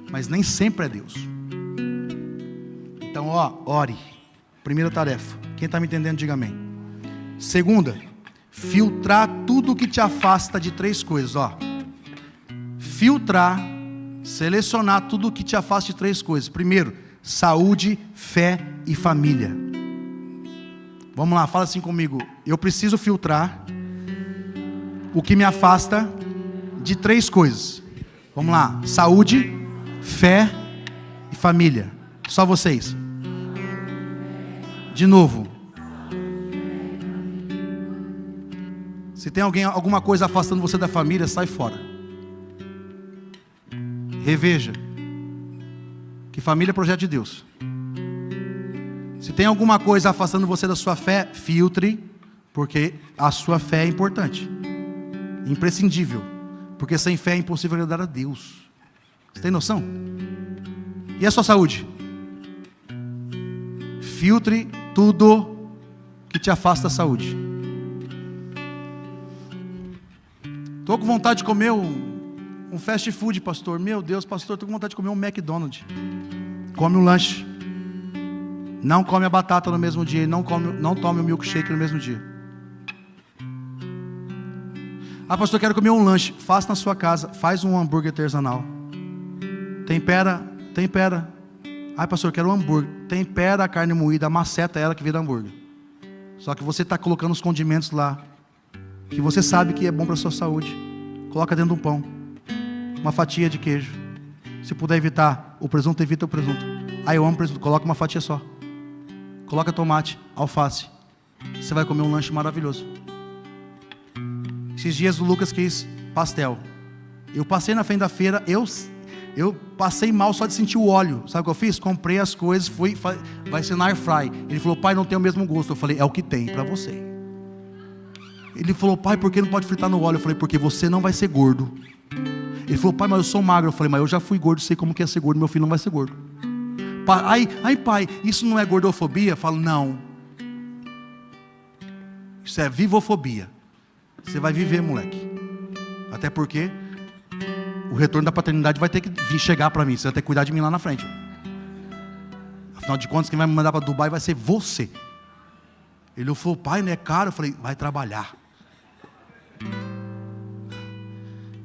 Mas nem sempre é Deus. ore. Primeira tarefa. Quem está me entendendo, diga amém. Segunda, filtrar tudo que te afasta de 3 coisas. Filtrar, selecionar tudo que te afasta de 3 coisas. Primeiro, saúde, fé e família. Vamos lá, fala assim comigo. Eu preciso filtrar o que me afasta de 3 coisas. Vamos lá, saúde, fé e família. Só vocês. De novo. Se tem alguma coisa afastando você da família, sai fora. Reveja. Que família é projeto de Deus. Se tem alguma coisa afastando você da sua fé, filtre, porque a sua fé é importante. Imprescindível. Porque sem fé é impossível agradar a Deus. Você tem noção? E a sua saúde? Filtre tudo que te afasta da saúde. Estou com vontade de comer um fast food, pastor. Meu Deus, pastor, estou com vontade de comer um McDonald's. Come um lanche. Não come a batata no mesmo dia. Não tome o milkshake no mesmo dia. Ah, pastor, quero comer um lanche. Faça na sua casa. Faz um hambúrguer artesanal. Tempera. Ah, pastor, quero um hambúrguer. Tempera a carne moída, maceta ela que vira hambúrguer. Só que você está colocando os condimentos lá, que você sabe que é bom para a sua saúde. Coloca dentro de um pão. Uma fatia de queijo. Se puder evitar o presunto, evita o presunto. Ah, eu amo presunto. Coloca uma fatia só. Coloca tomate, alface. Você vai comer um lanche maravilhoso. Esses dias o Lucas quis pastel. Eu passei na frente da feira, eu passei mal só de sentir o óleo. Sabe o que eu fiz? Comprei as coisas, vai ser na air fry. Ele falou, pai, não tem o mesmo gosto. Eu falei, é o que tem para você. Ele falou, pai, por que não pode fritar no óleo? Eu falei, porque você não vai ser gordo. Ele falou, pai, mas eu sou magro. Eu falei, mas eu já fui gordo, sei como que é ser gordo, meu filho não vai ser gordo. Pai, isso não é gordofobia? Eu falo, não. Isso é vivofobia. Você vai viver, moleque. Até porque o retorno da paternidade vai ter que vir chegar para mim. Você vai ter que cuidar de mim lá na frente. Afinal de contas, quem vai me mandar para Dubai vai ser você. Ele falou, pai, não é caro? Eu falei, vai trabalhar.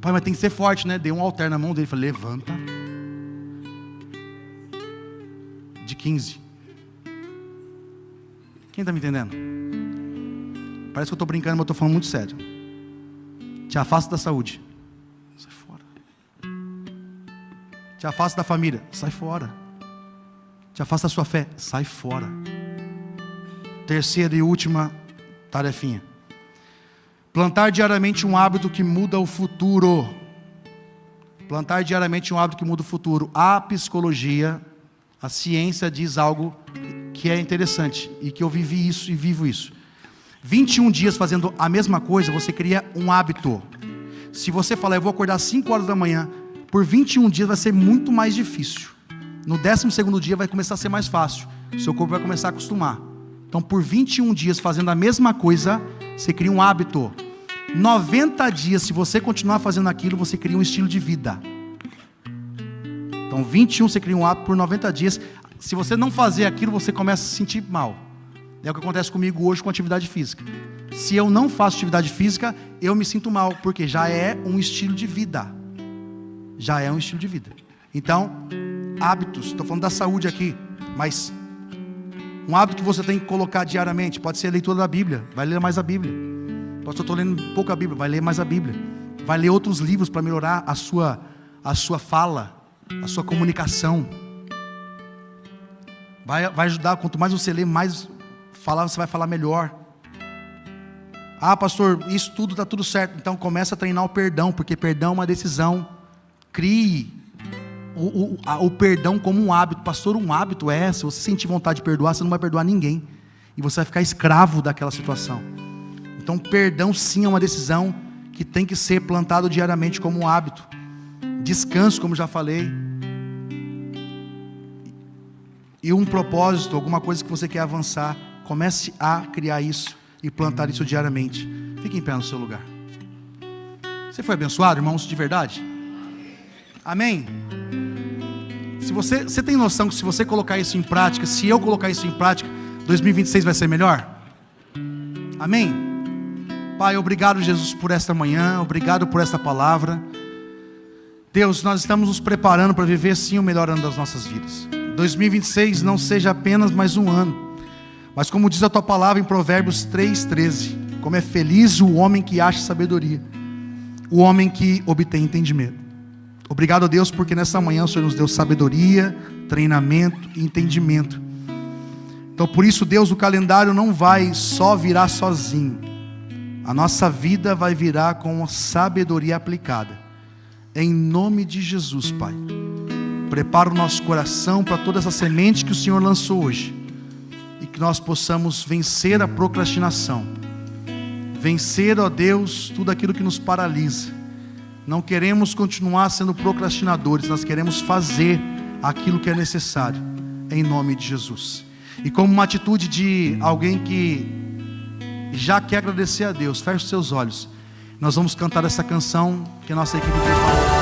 Pai, mas tem que ser forte, né? Dei um halter na mão dele. Falei, levanta. De 15. Quem está me entendendo? Parece que eu estou brincando, mas eu estou falando muito sério. Te afasta da saúde. Sai fora. Te afasta da família. Sai fora. Te afasta da sua fé. Sai fora. Terceira e última tarefinha. Plantar diariamente um hábito que muda o futuro. Plantar diariamente um hábito que muda o futuro. A psicologia, a ciência diz algo que é interessante. E que eu vivi isso e vivo isso. 21 dias fazendo a mesma coisa, você cria um hábito. Se você falar, eu vou acordar às 5 horas da manhã, por 21 dias vai ser muito mais difícil. No 12º dia vai começar a ser mais fácil. O seu corpo vai começar a acostumar. Então, por 21 dias fazendo a mesma coisa, você cria um hábito. 90 dias, se você continuar fazendo aquilo, você cria um estilo de vida. Então, 21 você cria um hábito, por 90 dias. Se você não fazer aquilo, você começa a se sentir mal. É o que acontece comigo hoje com atividade física. Se eu não faço atividade física, eu me sinto mal, porque já é um estilo de vida. Já é um estilo de vida. Então, hábitos, estou falando da saúde aqui, mas um hábito que você tem que colocar diariamente, pode ser a leitura da Bíblia, vai ler mais a Bíblia. Pastor, estou lendo pouco a Bíblia, vai ler mais a Bíblia. Vai ler outros livros para melhorar a sua fala, a sua comunicação. Vai ajudar, quanto mais você lê, mais falar, você vai falar melhor. Ah, pastor, isso tudo está tudo certo. Então começa a treinar o perdão, porque perdão é uma decisão. Crie o perdão como um hábito. Pastor, um hábito é, se você sentir vontade de perdoar, você não vai perdoar ninguém. E você vai ficar escravo daquela situação. Então perdão sim é uma decisão que tem que ser plantado diariamente como um hábito. Descanso, como já falei. E um propósito, alguma coisa que você quer avançar. Comece a criar isso e plantar isso diariamente. Fique em pé no seu lugar. Você foi abençoado, irmãos, de verdade? Amém? Se você tem noção que se você colocar isso em prática, se eu colocar isso em prática, 2026 vai ser melhor? Amém? Pai, obrigado, Jesus, por esta manhã, obrigado por esta palavra. Deus, nós estamos nos preparando para viver sim o melhor ano das nossas vidas. 2026 não seja apenas mais um ano, mas como diz a tua palavra em Provérbios 3:13, como é feliz o homem que acha sabedoria, o homem que obtém entendimento. Obrigado a Deus, porque nessa manhã o Senhor nos deu sabedoria, treinamento e entendimento. Então por isso, Deus, o calendário não vai só virar sozinho, a nossa vida vai virar com sabedoria aplicada. Em nome de Jesus, Pai, prepara o nosso coração para toda essa semente que o Senhor lançou hoje, e que nós possamos vencer a procrastinação, vencer, ó Deus, tudo aquilo que nos paralisa. Não queremos continuar sendo procrastinadores, nós queremos fazer aquilo que é necessário, em nome de Jesus. E como uma atitude de alguém que já quer agradecer a Deus, feche os seus olhos. Nós vamos cantar essa canção que a nossa equipe preparou.